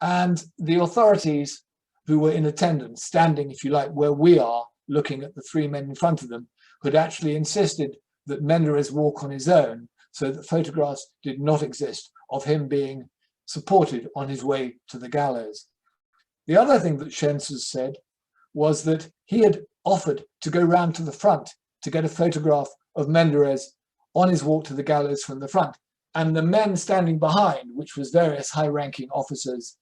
And the authorities who were in attendance, standing, if you like, where we are, looking at the three men in front of them, had actually insisted that Menderes walk on his own, so that photographs did not exist of him being supported on his way to the gallows. The other thing that Shensus said was that he had offered to go round to the front to get a photograph of Menderes on his walk to the gallows from the front. And the men standing behind, which was various high-ranking officers,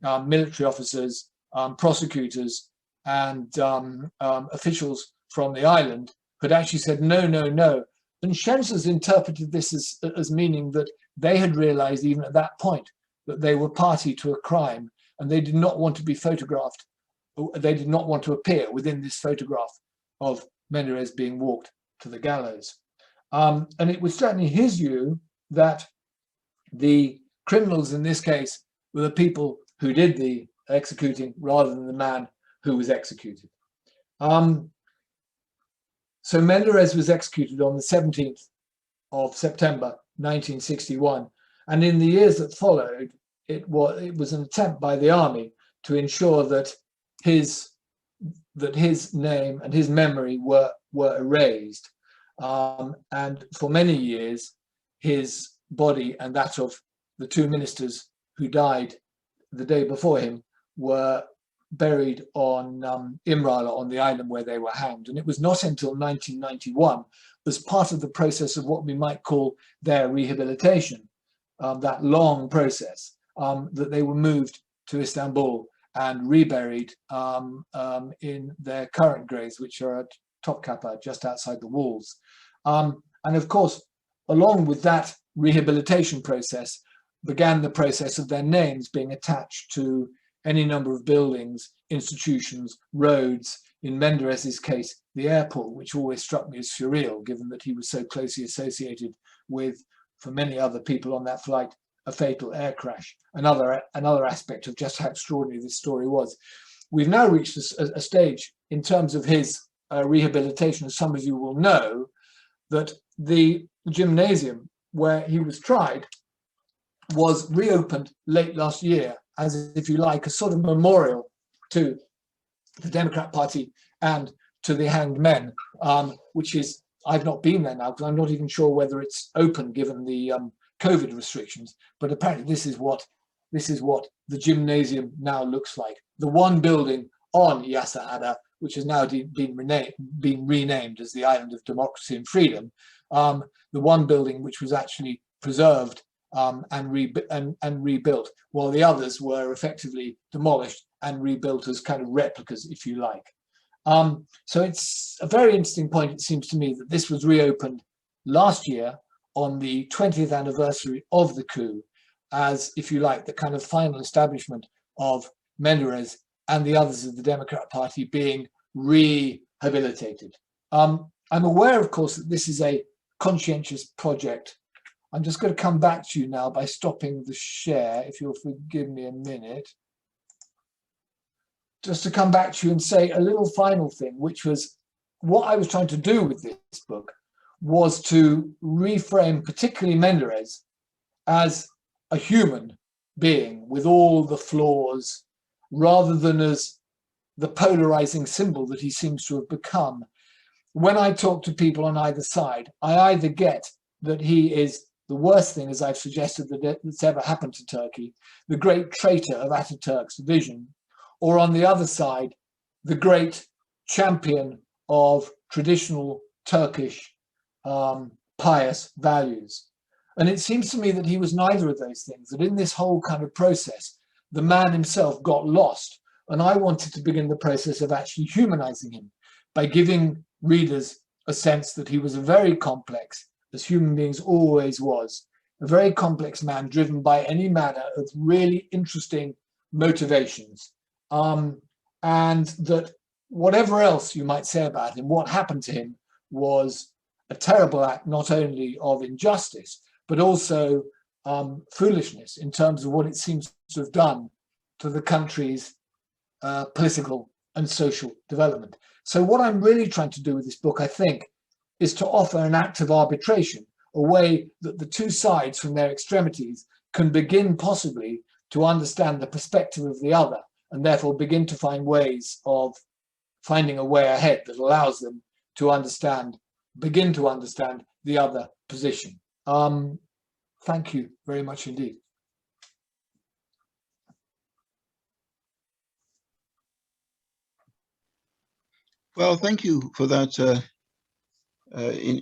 military officers, prosecutors, and officials from the island, had actually said, no, no, no. And Shensus interpreted this as meaning that they had realized even at that point that they were party to a crime and they did not want to be photographed. They did not want to appear within this photograph of Menderes being walked to the gallows. And it was certainly his view that the criminals in this case were the people who did the executing rather than the man who was executed. So Menderes was executed on the 17th of September 1961, and in the years that followed, it was an attempt by the army to ensure that his name and his memory were erased, and for many years his body and that of the two ministers who died the day before him were buried on Imrala, on the island where they were hanged. And it was not until 1991, as part of the process of what we might call their rehabilitation, that long process, that they were moved to Istanbul and reburied in their current graves, which are at Topkapı, just outside the walls. And of course, along with that rehabilitation process, began the process of their names being attached to any number of buildings, institutions, roads. In Menderes' case, the airport, which always struck me as surreal, given that he was so closely associated with, for many other people on that flight, a fatal air crash. Another aspect of just how extraordinary this story was. We've now reached a stage in terms of his rehabilitation, as some of you will know, that the gymnasium where he was tried was reopened late last year as, if you like, a sort of memorial to the Democrat Party and to the hanged men, which is, I've not been there now because I'm not even sure whether it's open given the COVID restrictions, but apparently this is what the gymnasium now looks like. The one building on Yasa Ada, which has now been renamed as the Island of Democracy and Freedom, the one building which was actually preserved and rebuilt, while the others were effectively demolished and rebuilt as kind of replicas, if you like. So it's a very interesting point, it seems to me, that this was reopened last year on the 20th anniversary of the coup as, if you like, the kind of final establishment of Menderes and the others of the Democrat Party being rehabilitated. I'm aware, of course, that this is a conscientious project. I'm just going to come back to you now by stopping the share, if you'll forgive me a minute. Just to come back to you and say a little final thing, which was what I was trying to do with this book was to reframe particularly Menderes as a human being with all the flaws, rather than as the polarizing symbol that he seems to have become. When I talk to people on either side, I either get that he is the worst thing, as I've suggested, that's ever happened to Turkey, the great traitor of Ataturk's vision, or on the other side, the great champion of traditional Turkish pious values. And it seems to me that he was neither of those things, that in this whole kind of process, the man himself got lost And I wanted to begin the process of actually humanizing him by giving readers a sense that he was a very complex, as human beings always was, a very complex man driven by any manner of really interesting motivations. And that whatever else you might say about him, what happened to him was a terrible act, not only of injustice, but also foolishness in terms of what it seems to have done to the country's political and social development. So what I'm really trying to do with this book, I think, is to offer an act of arbitration, a way that the two sides from their extremities can begin possibly to understand the perspective of the other, and therefore begin to find ways of finding a way ahead that allows them to understand, begin to understand the other position. Thank you very much indeed. Well, thank you for that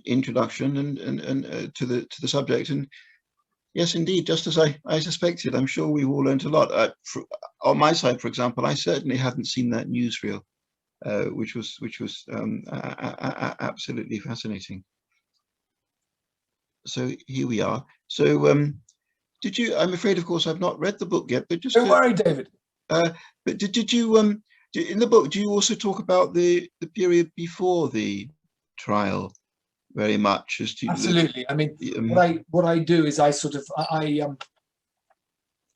introduction and to the subject. And yes, indeed, just as I suspected, I'm sure we've all learned a lot. On my side, for example, I certainly hadn't seen that newsreel, which was absolutely fascinating. So here we are. So did you? I'm afraid, of course, I've not read the book yet, but just don't worry, David. But did you? In the book, do you also talk about the period before the trial very much? As to absolutely. I mean, what I do is I sort of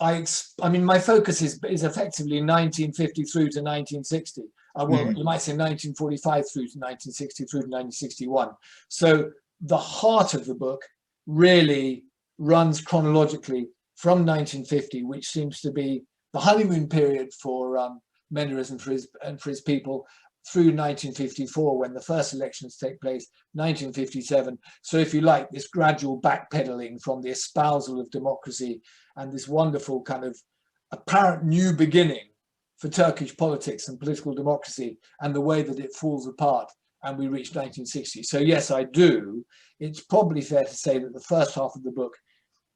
I mean, my focus is effectively 1950 through to 1960. Well, you might say 1945 through to 1960 through to 1961. So the heart of the book really runs chronologically from 1950, which seems to be the honeymoon period for Menderes and for his people, through 1954, when the first elections take place, 1957. So if you like, this gradual backpedaling from the espousal of democracy and this wonderful kind of apparent new beginning for Turkish politics and political democracy, and the way that it falls apart and we reach 1960. So yes, I do. It's probably fair to say that the first half of the book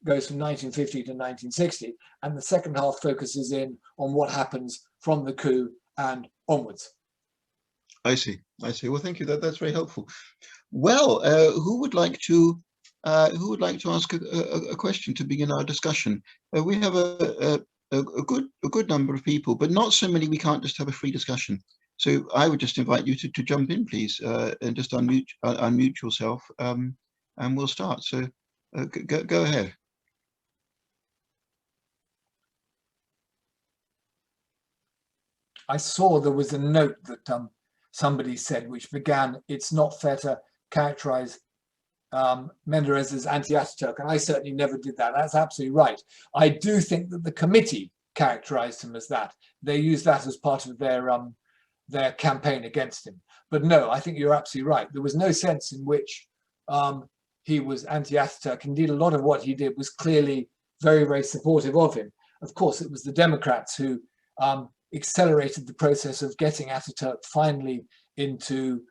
goes from 1950 to 1960, and the second half focuses in on what happens from the coup and onwards. I see. Well, thank you. That's very helpful. Well, who would like to ask a question to begin our discussion? We have a good number of people, but not so many. We can't just have a free discussion. So I would just invite you to jump in, please, and just unmute yourself, and we'll start. So go ahead. I saw there was a note that somebody said, which began, "It's not fair to characterize Menderes as anti-Ataturk," and I certainly never did that. That's absolutely right. I do think that the committee characterized him as that. They used that as part of their campaign against him. But no, I think you're absolutely right. There was no sense in which he was anti-Ataturk. Indeed, a lot of what he did was clearly very, very supportive of him. Of course, it was the Democrats who accelerated the process of getting Ataturk finally into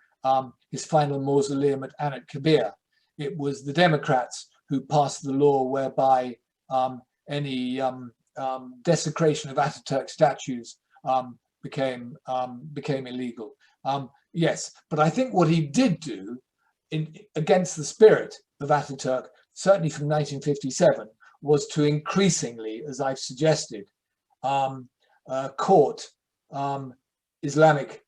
his final mausoleum at Anıt Kabir. It was the Democrats who passed the law whereby any desecration of Ataturk statues became illegal. Yes, but I think what he did do against the spirit of Ataturk, certainly from 1957, was to increasingly, as I've suggested, court Islamic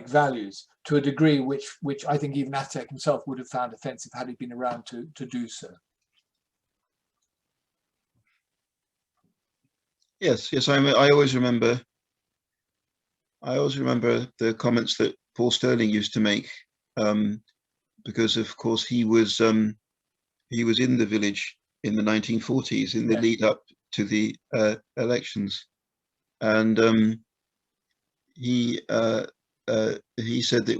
values to a degree which I think even Ataturk himself would have found offensive had he been around to do so. Yes, I always remember the comments that Paul Stirling used to make, because of course he was in the village in the 1940s in the lead up to the elections, and he said that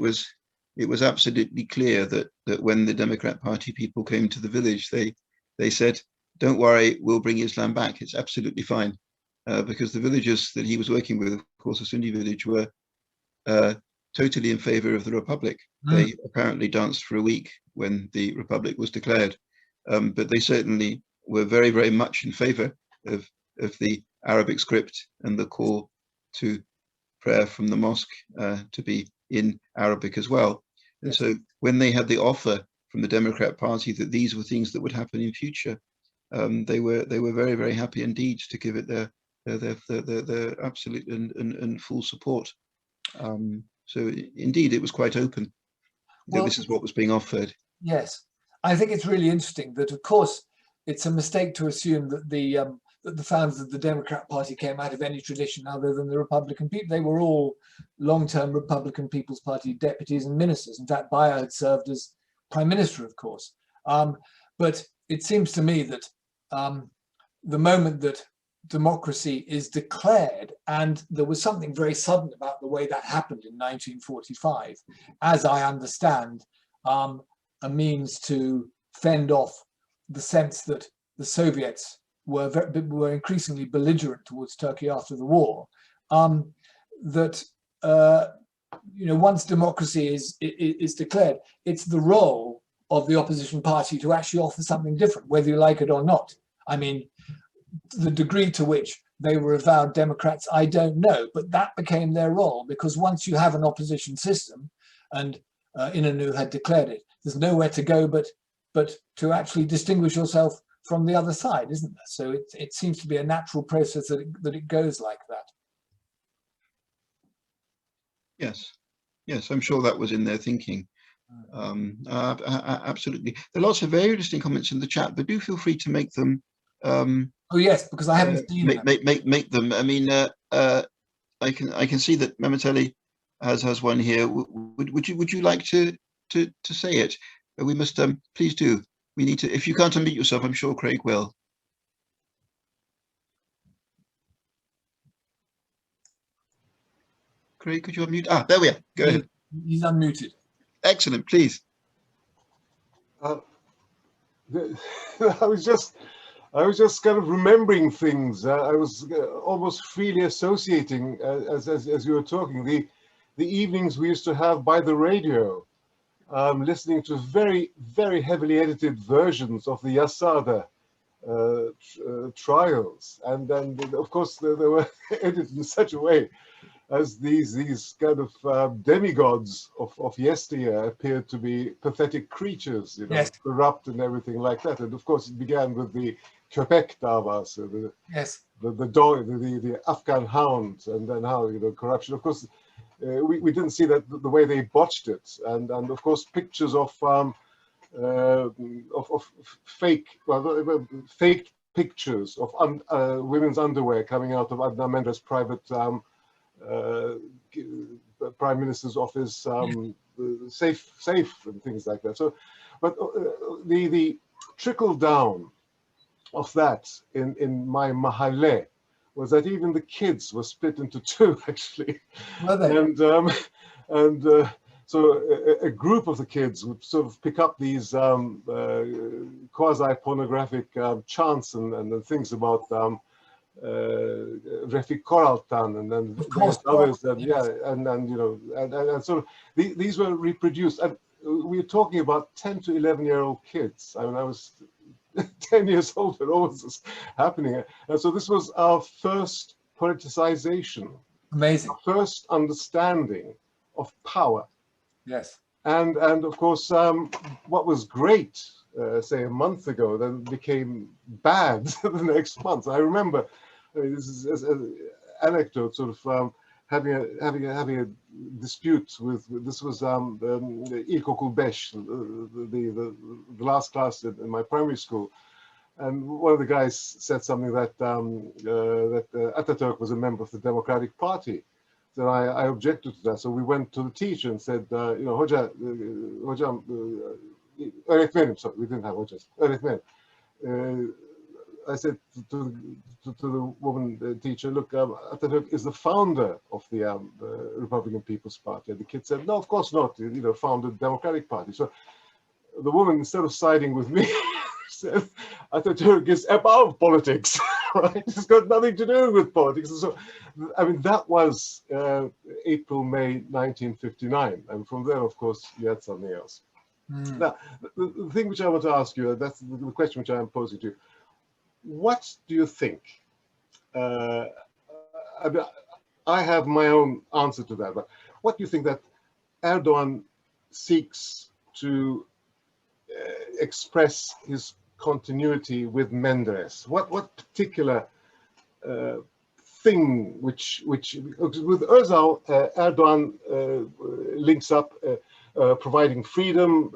it was absolutely clear that when the Democrat Party people came to the village, they said, "Don't worry, we'll bring Islam back. It's absolutely fine." Because the villagers that he was working with, of course, a Sunni village, were totally in favor of the Republic. They apparently danced for a week when the Republic was declared, but they certainly were very, very much in favor of the Arabic script and the call to prayer from the mosque to be in Arabic as well. And Yes. so when they had the offer from the Democrat Party that these were things that would happen in future, they were very, very happy indeed to give it their absolute and full support. So indeed, it was quite open that Well, this is what was being offered. yes, I think it's really interesting that, of course, it's a mistake to assume that the founders of the Democrat Party came out of any tradition other than the Republican people. They were all long-term Republican People's Party deputies and ministers. In fact, Bayer had served as prime minister, of course. But it seems to me that the moment that democracy is declared, and there was something very sudden about the way that happened in 1945, as I understand, a means to fend off the sense that the Soviets were increasingly belligerent towards Turkey after the war. That once democracy is declared, it's the role of the opposition party to actually offer something different, whether you like it or not. I mean, the degree to which they were avowed Democrats, I don't know, but that became their role, because once you have an opposition system, and Inanu had declared it, there's nowhere to go but to actually distinguish yourself from the other side, isn't there? So it seems to be a natural process that it goes like that. Yes, I'm sure that was in their thinking. Absolutely. There are lots of very interesting comments in the chat, but do feel free to make them. Oh yes, because I haven't seen them. Make them. I mean, I can see that Memeteli has one here. Would you like to say it? We must please do. We need to. If you can't unmute yourself, I'm sure Craig will. Craig, could you unmute? Ah, there we are. Go ahead. He's unmuted. Excellent, please. I was just kind of remembering things. I was almost freely associating as you were talking. The evenings we used to have by the radio, listening to very, very heavily edited versions of the Yasada trials, and then of course they were edited in such a way as these kind of demigods of yesteryear appeared to be pathetic creatures, Yes. corrupt and everything like that. And of course, it began with the Köpek davas, the Afghan hound, and then how corruption. Of course, we didn't see that the way they botched it, and of course pictures of fake pictures of women's underwear coming out of Adnan Menderes' private prime minister's office, safe and things like that. So, but the trickle down of that in my mahalle was that even the kids were split into two, actually. Were they? And so a group of the kids would sort of pick up these quasi-pornographic chants and things about Refik Koraltan and then others, and so these were reproduced. And we're talking about 10 to 11-year-old kids. I mean, I was 10 years old when all this was happening, and so this was our first politicization. Amazing. Our first understanding of power. Yes. And of course, what was great, say a month ago, then became bad the next month. I remember, this is an anecdote, sort of having a dispute with this was İlkokul 5, the last class in my primary school, and one of the guys said something that Ataturk was a member of the Democratic Party. So I objected to that. So we went to the teacher and said, hocam, öğretmenim, sorry, we didn't have hocas, öğretmenim. I said to the woman teacher, look, Ataturk is the founder of the Republican People's Party. And the kid said, no, of course not, founded the Democratic Party. So the woman, instead of siding with me, said, Ataturk is above politics, right? It's got nothing to do with politics. And so, I mean, that was April, May 1959. And from there, of course, you had something else. Now, the thing which I want to ask you, that's the question which I am posing to you. What do you think? I I have my own answer to that. But what do you think that Erdogan seeks to express his continuity with Menderes? What particular thing which with Özal, Erdogan links up providing freedom,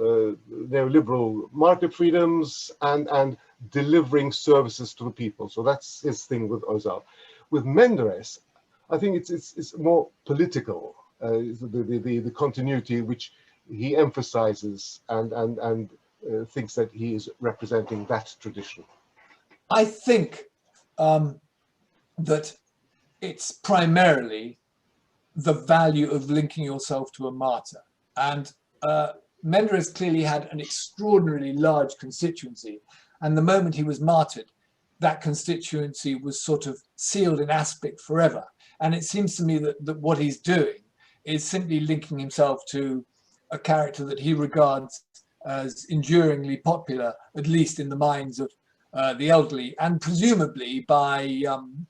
neoliberal market freedoms, and delivering services to the people. So that's his thing with Özal. With Menderes, I think it's more political, the continuity which he emphasizes and thinks that he is representing that tradition. I think that it's primarily the value of linking yourself to a martyr. And Menderes clearly had an extraordinarily large constituency. And the moment he was martyred, that constituency was sort of sealed in aspic forever. And it seems to me that what he's doing is simply linking himself to a character that he regards as enduringly popular, at least in the minds of the elderly, and presumably by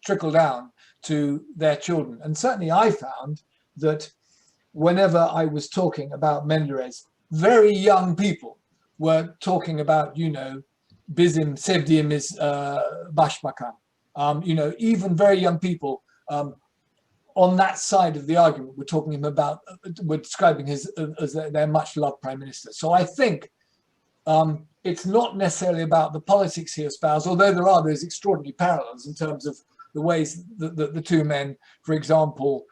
trickle down to their children. And certainly I found that whenever I was talking about Menderes, very young people were talking about, you know, bizim sevdiğimiz başbakan. You know, even very young people on that side of the argument were talking about, were describing his as their much loved prime minister. So I think it's not necessarily about the politics he espoused, although there are those extraordinary parallels in terms of the ways that the two men, for example,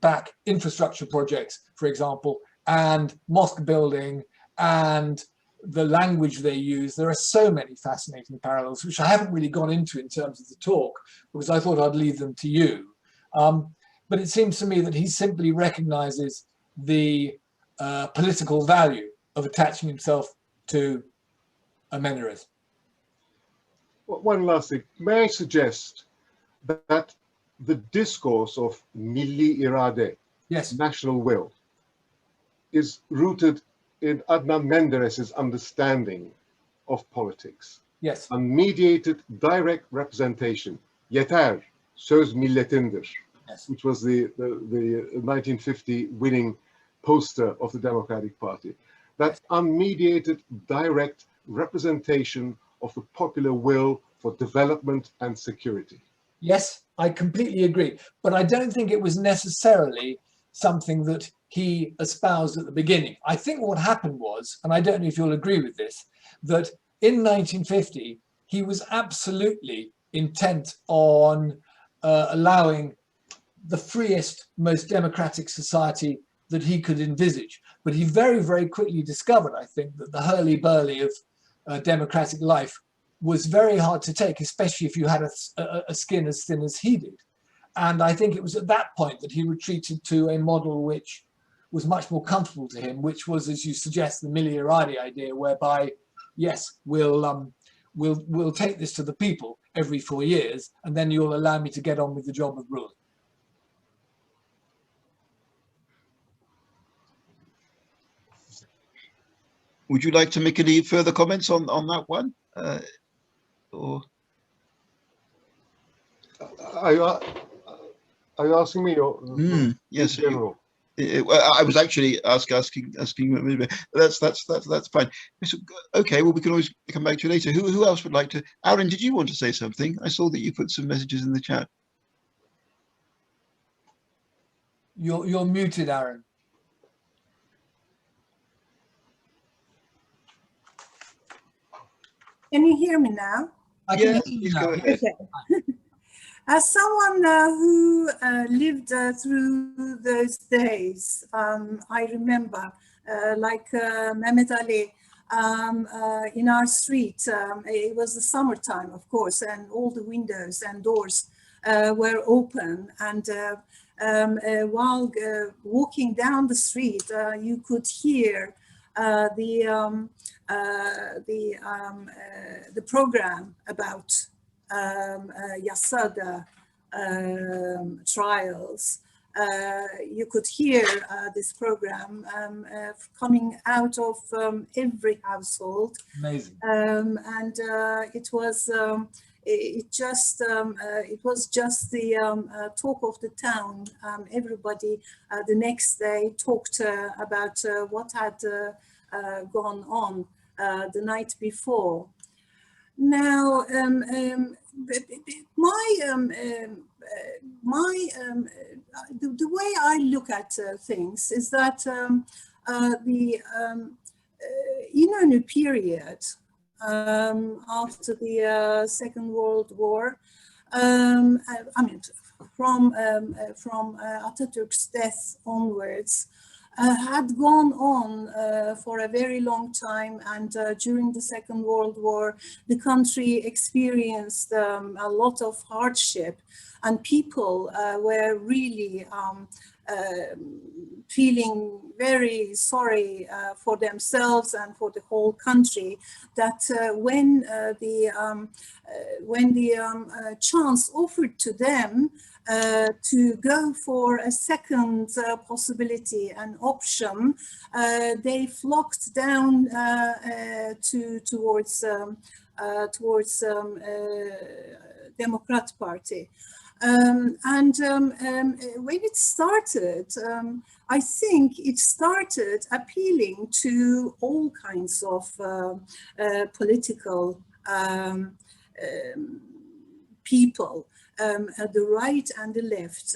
back infrastructure projects, for example, and mosque building and the language they use. There are so many fascinating parallels, which I haven't really gone into in terms of the talk, because I thought I'd leave them to you. But it seems to me that he simply recognizes the political value of attaching himself to a Menderes. One last thing. May I suggest that the discourse of milli irade, Yes, national will, is rooted in Adnan Menderes's understanding of politics. yes, Unmediated direct representation. Yeter, söz milletindir, yes. which was the 1950 winning poster of the Democratic Party. That unmediated direct representation of the popular will for development and security. Yes, I completely agree. But I don't think it was necessarily something that he espoused at the beginning. I think what happened was, and I don't know if you'll agree with this, that in 1950, he was absolutely intent on allowing the freest, most democratic society that he could envisage. But he very, very quickly discovered, I think, that the hurly-burly of democratic life was very hard to take, especially if you had a skin as thin as he did. And I think it was at that point that he retreated to a model which was much more comfortable to him, which was, as you suggest, the milli irade idea, whereby, yes, we'll take this to the people every 4 years, and then you'll allow me to get on with the job of ruling. Would you like to make any further comments on that one? Or Are you asking me or yes, in general? I was actually asking. That's fine. Okay, well, we can always come back to you later. Who else would like to? Aaron, did you want to say something? I saw that you put some messages in the chat. You're muted, Aaron. Can you hear me now? I can Yes, hear you please now. go ahead. Okay. As someone who lived through those days, I remember, like Mehmet Ali, in our street, it was the summertime, of course, and all the windows and doors were open. And while walking down the street, you could hear the program about Yasada trials. You could hear this program coming out of every household. Amazing. And it was it was just the talk of the town. Everybody the next day talked about what had gone on the night before. Now, the way I look at things is that the Inönü period after the Second World War, I mean, from Atatürk's death onwards, had gone on for a very long time, and during the Second World War, the country experienced a lot of hardship, and people were really feeling very sorry for themselves and for the whole country. That when the chance offered to them to go for a second possibility, an option, they flocked down towards Democrat Party. When it started, I think it started appealing to all kinds of political people, the right and the left.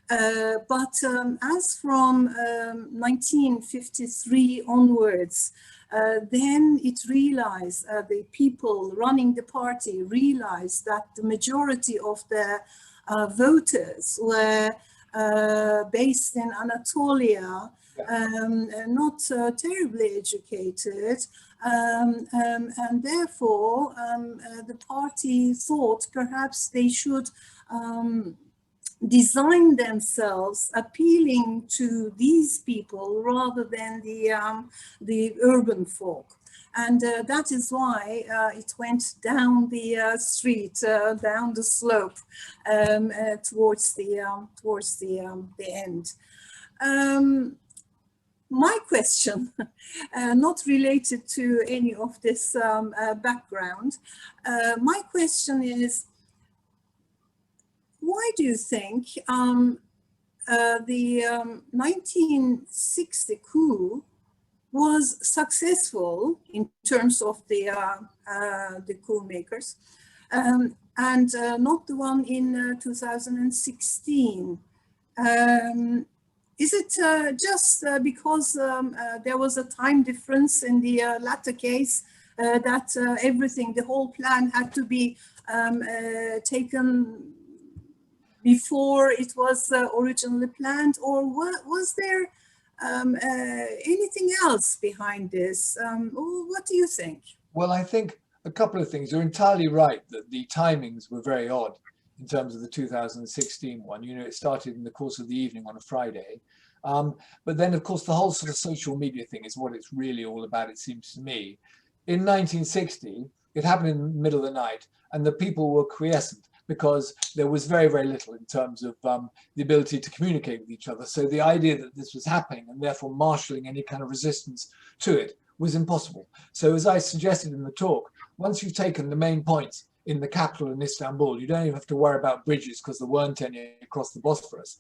But as from 1953 onwards, then it realized, the people running the party realized that the majority of the voters were based in Anatolia, not terribly educated, and therefore the party thought perhaps they should design themselves appealing to these people rather than the urban folk. And that is why it went down the street, down the slope towards the end. My question, not related to any of this background, my question is, why do you think the 1960 coup was successful in terms of the coup makers, and not the one in 2016? Is it just because there was a time difference in the latter case that everything, the whole plan had to be taken before it was originally planned, or was there anything else behind this? What do you think? Well, I think a couple of things. You're entirely right that the timings were very odd in terms of the 2016 one. You know, it started in the course of the evening on a Friday. But then, of course, the whole sort of social media thing is what it's really all about, it seems to me. In 1960, it happened in the middle of the night, and the people were quiescent because there was very, very little in terms of the ability to communicate with each other. So the idea that this was happening and therefore marshalling any kind of resistance to it was impossible. So as I suggested in the talk, once you've taken the main points in the capital in Istanbul, you don't even have to worry about bridges because there weren't any across the Bosphorus.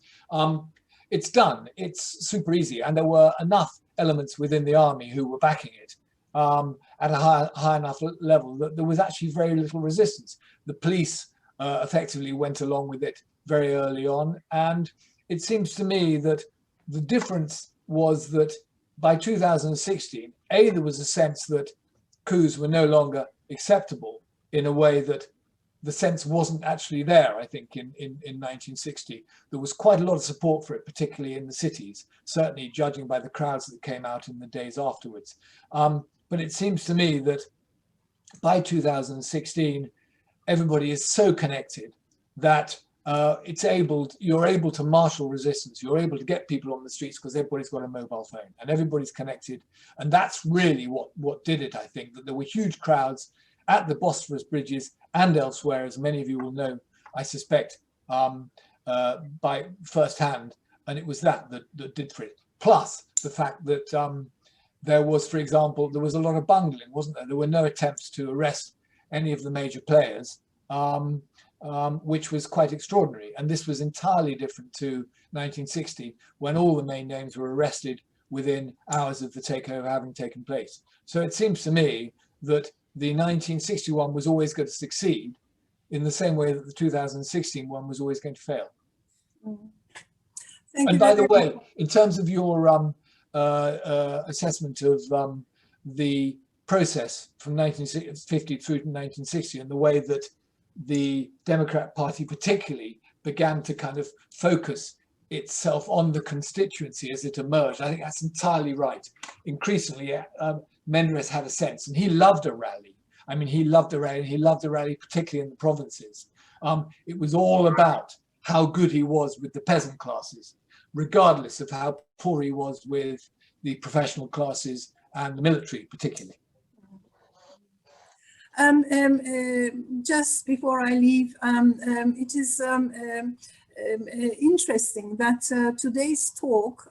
It's done. It's super easy. And there were enough elements within the army who were backing it at a high enough level that there was actually very little resistance. The police effectively went along with it very early on. And it seems to me that the difference was that by 2016, there was a sense that coups were no longer acceptable in a way that the sense wasn't actually there, I think, in 1960. There was quite a lot of support for it, particularly in the cities, certainly judging by the crowds that came out in the days afterwards. But it seems to me that by 2016, everybody is so connected that you're able to marshal resistance. You're able to get people on the streets because everybody's got a mobile phone and everybody's connected. And that's really what did it, I think, that there were huge crowds at the Bosphorus bridges and elsewhere, as many of you will know, I suspect, by firsthand. And it was that did for it. Plus the fact that there was, for example, there was a lot of bungling, wasn't there? There were no attempts to arrest any of the major players. which was quite extraordinary. And this was entirely different to 1960, when all the main names were arrested within hours of the takeover having taken place. So it seems to me that the 1961 was always going to succeed in the same way that the 2016 one was always going to fail. And by the way, in terms of your assessment of the process from 1950 through to 1960 and the way that the Democrat Party particularly began to kind of focus itself on the constituency as it emerged, I think that's entirely right. Increasingly, Menderes had a sense, and he loved a rally. I mean, he loved a rally, and he loved a rally particularly in the provinces. It was all about how good he was with the peasant classes, regardless of how poor he was with the professional classes and the military particularly. Just before I leave, it is interesting that today's talk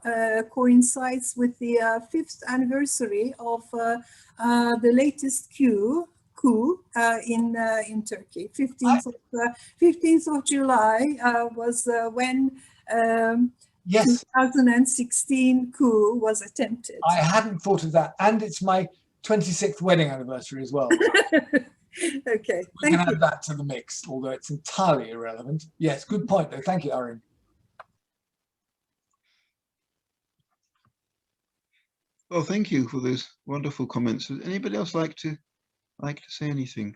coincides with the 5th anniversary of the latest coup in Turkey. 15th of July was when yes, 2016 coup was attempted. I hadn't thought of that, and it's my 26th wedding anniversary as well. Okay, we can add that to the mix, although it's entirely irrelevant. Yes, good point though. Thank you, Aaron. Well, thank you for those wonderful comments. Would anybody else like to say anything?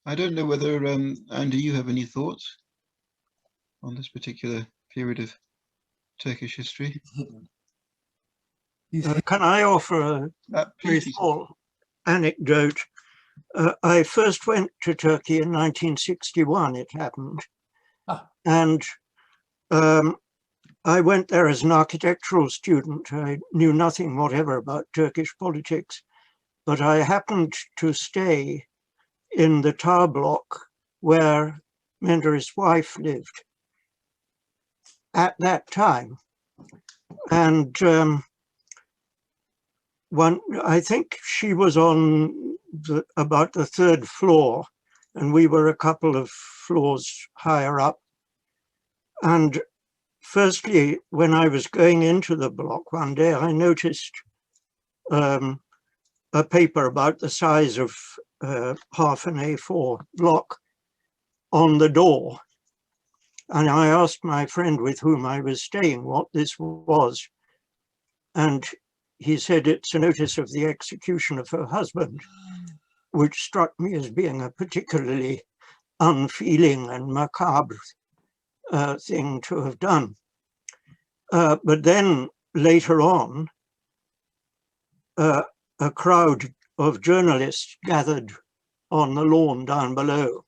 I don't know whether Andy, you have any thoughts on this particular period of Turkish history. Can I offer a very small anecdote? I first went to Turkey in 1961, it happened. And I went there as an architectural student. I knew nothing whatever about Turkish politics, but I happened to stay in the tower block where Menderes' wife lived at that time. And I think she was on about the 3rd floor, and we were a couple of floors higher up. And firstly, when I was going into the block one day, I noticed a paper about the size of half an A4 block on the door. And I asked my friend with whom I was staying what this was. And he said it's a notice of the execution of her husband, which struck me as being a particularly unfeeling and macabre thing to have done. But then later on, a crowd of journalists gathered on the lawn down below,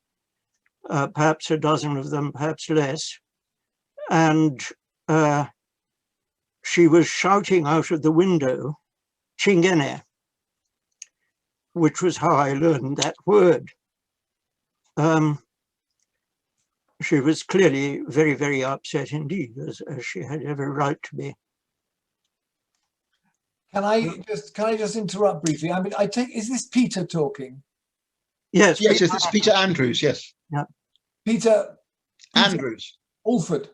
perhaps a dozen of them, perhaps less, and she was shouting out of the window, "Çingene," which was how I learned that word. She was clearly very, very upset indeed, as she had every right to be. Can I just interrupt briefly? I mean, is this Peter talking? Yes. Yes, it's Peter Andrews. Yes. Yeah. Peter Andrews. Alford.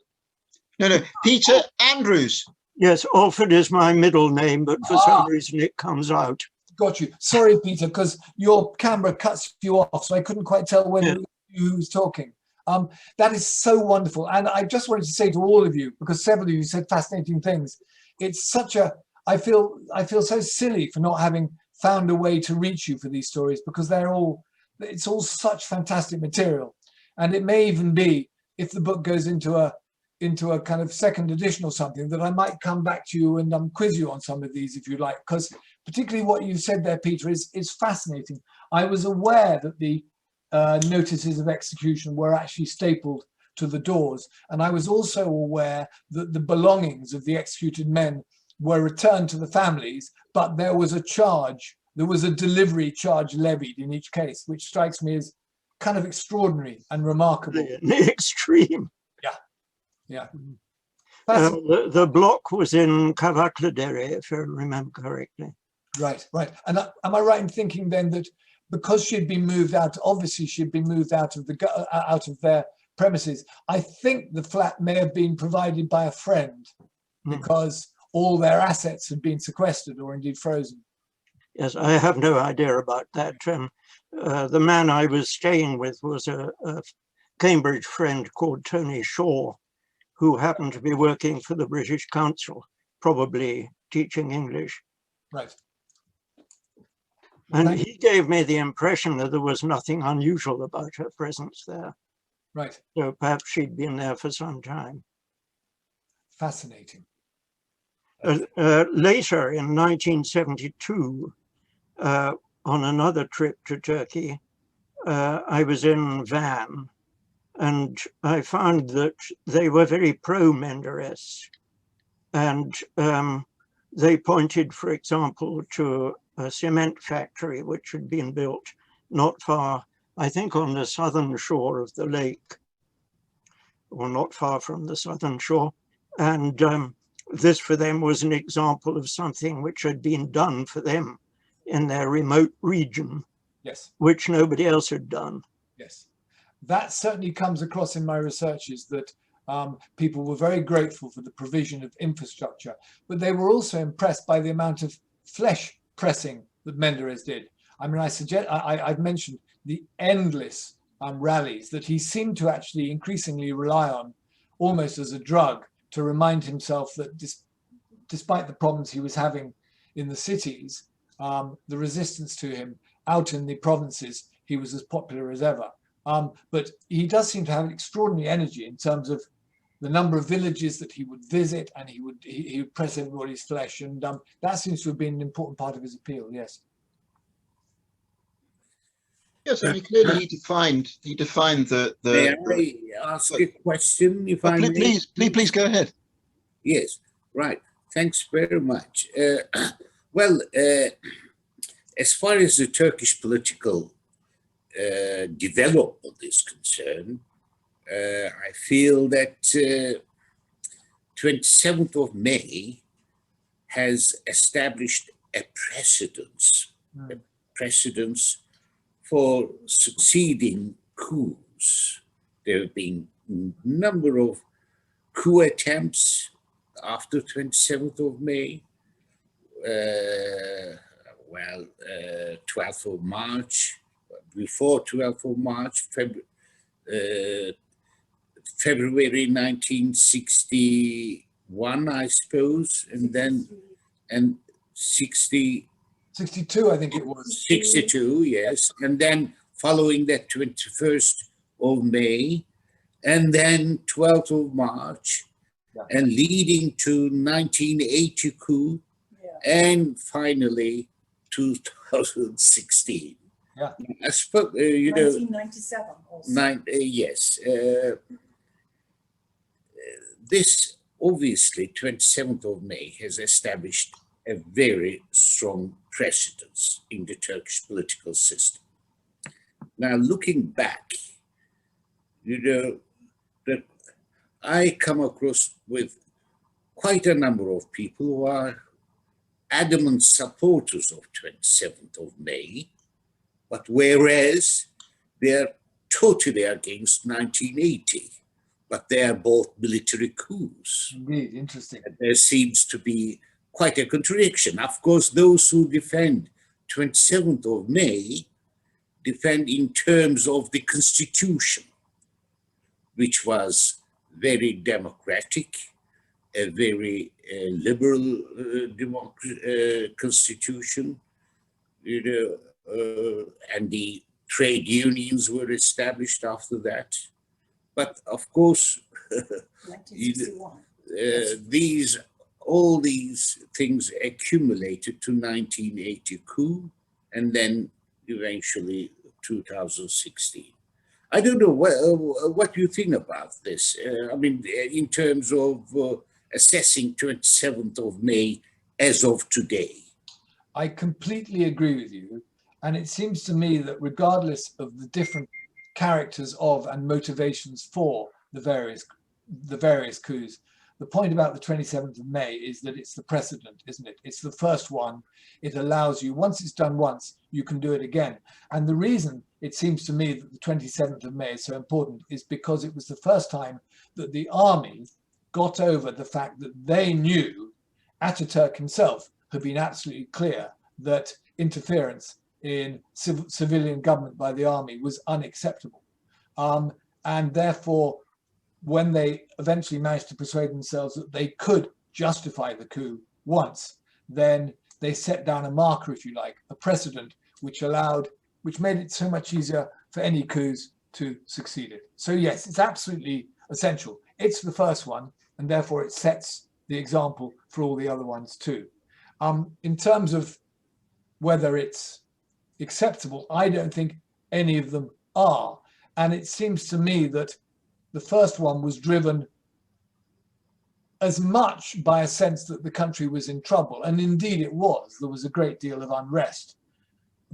No, Peter Andrews. Yes, Alford is my middle name, but for some reason it comes out. Got you. Sorry, Peter, because your camera cuts you off, so I couldn't quite tell whether who was talking. That is so wonderful. And I just wanted to say to all of you, because several of you said fascinating things, it's such a, I feel so silly for not having found a way to reach you for these stories, because it's all such fantastic material. And it may even be, if the book goes into a kind of second edition or something, that I might come back to you and quiz you on some of these if you like, because particularly what you said there, Peter, is fascinating. I was aware that the notices of execution were actually stapled to the doors, and I was also aware that the belongings of the executed men were returned to the families, but there was a charge, there was a delivery charge levied in each case, which strikes me as kind of extraordinary and remarkable. The extreme. Yeah. The block was in Kavaklıdere, if I remember correctly. Right, right. And am I right in thinking then that because she'd been moved out, obviously she'd been moved out of their premises. I think the flat may have been provided by a friend because all their assets had been sequestered or indeed frozen. Yes, I have no idea about that. The man I was staying with was a Cambridge friend called Tony Shaw, who happened to be working for the British Council, probably teaching English. Right. And he gave me the impression that there was nothing unusual about her presence there. Right. So perhaps she'd been there for some time. Fascinating. Later in 1972, on another trip to Turkey, I was in Van, and I found that they were very pro-Menderes. And they pointed, for example, to a cement factory which had been built not far, I think on the southern shore of the lake, or not far from the southern shore. And this for them was an example of something which had been done for them in their remote region, yes, which nobody else had done. Yes, that certainly comes across in my researches, that people were very grateful for the provision of infrastructure, but they were also impressed by the amount of flesh pressing that Menderes did. I mean, I've mentioned the endless rallies that he seemed to actually increasingly rely on, almost as a drug, to remind himself that despite the problems he was having in the cities, the resistance to him out in the provinces, he was as popular as ever. But he does seem to have extraordinary energy in terms of the number of villages that he would visit, and he would press everybody's flesh, and that seems to have been an important part of his appeal. Yes. Yes, I mean, clearly he defined the. May I ask a question, if I may? Please go ahead. Yes, right. Thanks very much. Well, as far as the Turkish political development is concerned, I feel that 27th of May has established a precedence for succeeding coups. There have been a number of coup attempts after 27th of May. 12th of March, before 12th of March, February 1961, I suppose, and then 62, I think it was. 62, yes. And then following that, 21st of May, and then 12th of March, and leading to 1980 coup, and finally 2016. Yeah. I suppose, 1997 also. Yes. This, obviously, 27th of May has established a very strong precedence in the Turkish political system. Now, looking back, that I come across with quite a number of people who are adamant supporters of 27th of May, but whereas they're totally against 1980, but they are both military coups. Indeed, interesting. And there seems to be quite a contradiction. Of course, those who defend 27th of May defend in terms of the Constitution, which was very democratic, a very liberal constitution, and the trade unions were established after that. But of course, 1961. All these things accumulated to 1980 coup, and then eventually 2016. I don't know what you think about this. I mean, in terms of assessing 27th of May as of today. I completely agree with you. And it seems to me that regardless of the different characters of and motivations for the various coups, the point about the 27th of May is that it's the precedent, isn't it? It's the first one. It allows you, once it's done once, you can do it again. And the reason it seems to me that the 27th of May is so important is because it was the first time that the army got over the fact that they knew Ataturk himself had been absolutely clear that interference in civilian government by the army was unacceptable. And therefore, when they eventually managed to persuade themselves that they could justify the coup once, then they set down a marker, if you like, a precedent which made it so much easier for any coups to succeed it. So yes, it's absolutely essential. It's the first one, and therefore it sets the example for all the other ones too. In terms of whether it's acceptable, I don't think any of them are. And it seems to me that the first one was driven as much by a sense that the country was in trouble. And indeed it was. There was a great deal of unrest,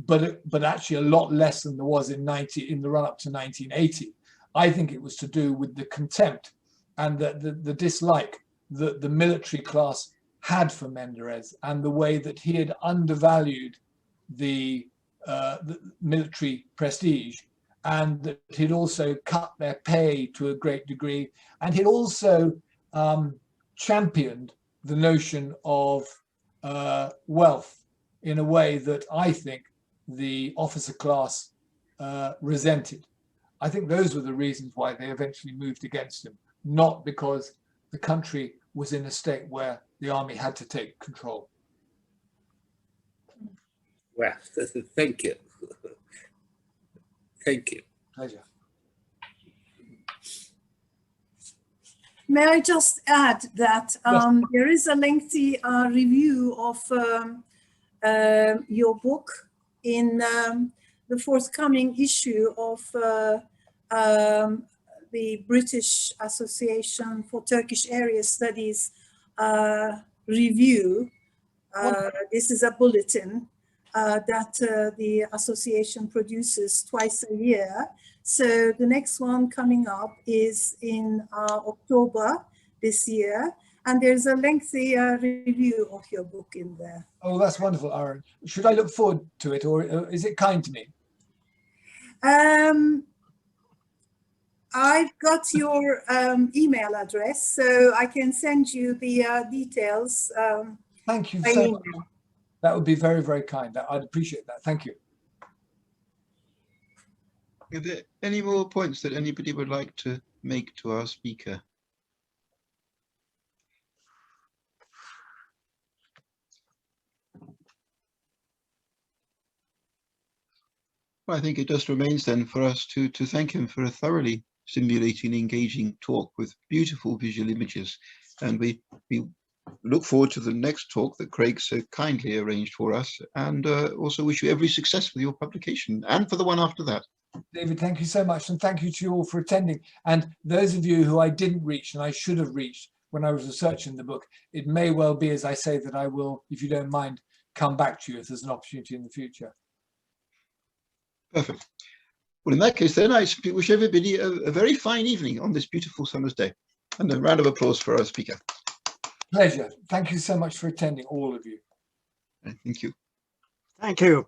but actually a lot less than there was in the run-up to 1980. I think it was to do with the contempt and the dislike that the military class had for Menderes and the way that he had undervalued the military prestige, and that he'd also cut their pay to a great degree, and he'd also championed the notion of wealth in a way that I think the officer class resented. I think those were the reasons why they eventually moved against him, not because the country was in a state where the army had to take control. Well, thank you. Thank you. Pleasure. May I just add that there is a lengthy review of your book in the forthcoming issue of the British Association for Turkish Area Studies review. This is a bulletin that the association produces twice a year. So the next one coming up is in October this year, and there's a lengthy review of your book in there. Oh, that's wonderful, Aaron. Should I look forward to it, or is it kind to me? I've got your email address, so I can send you the details. Thank you so much. That would be very, very kind. I'd appreciate that. Thank you. Are there any more points that anybody would like to make to our speaker? Well, I think it just remains then for us to thank him for a thoroughly stimulating, engaging talk with beautiful visual images. And we look forward to the next talk that Craig so kindly arranged for us, and also wish you every success with your publication and for the one after that. David, thank you so much, and thank you to you all for attending. And those of you who I didn't reach and I should have reached when I was researching the book, it may well be, as I say, that I will, if you don't mind, come back to you if there's an opportunity in the future. Perfect. Well, in that case, then I wish everybody a very fine evening on this beautiful summer's day. And a round of applause for our speaker. Pleasure. Thank you so much for attending, all of you. Thank you. Thank you.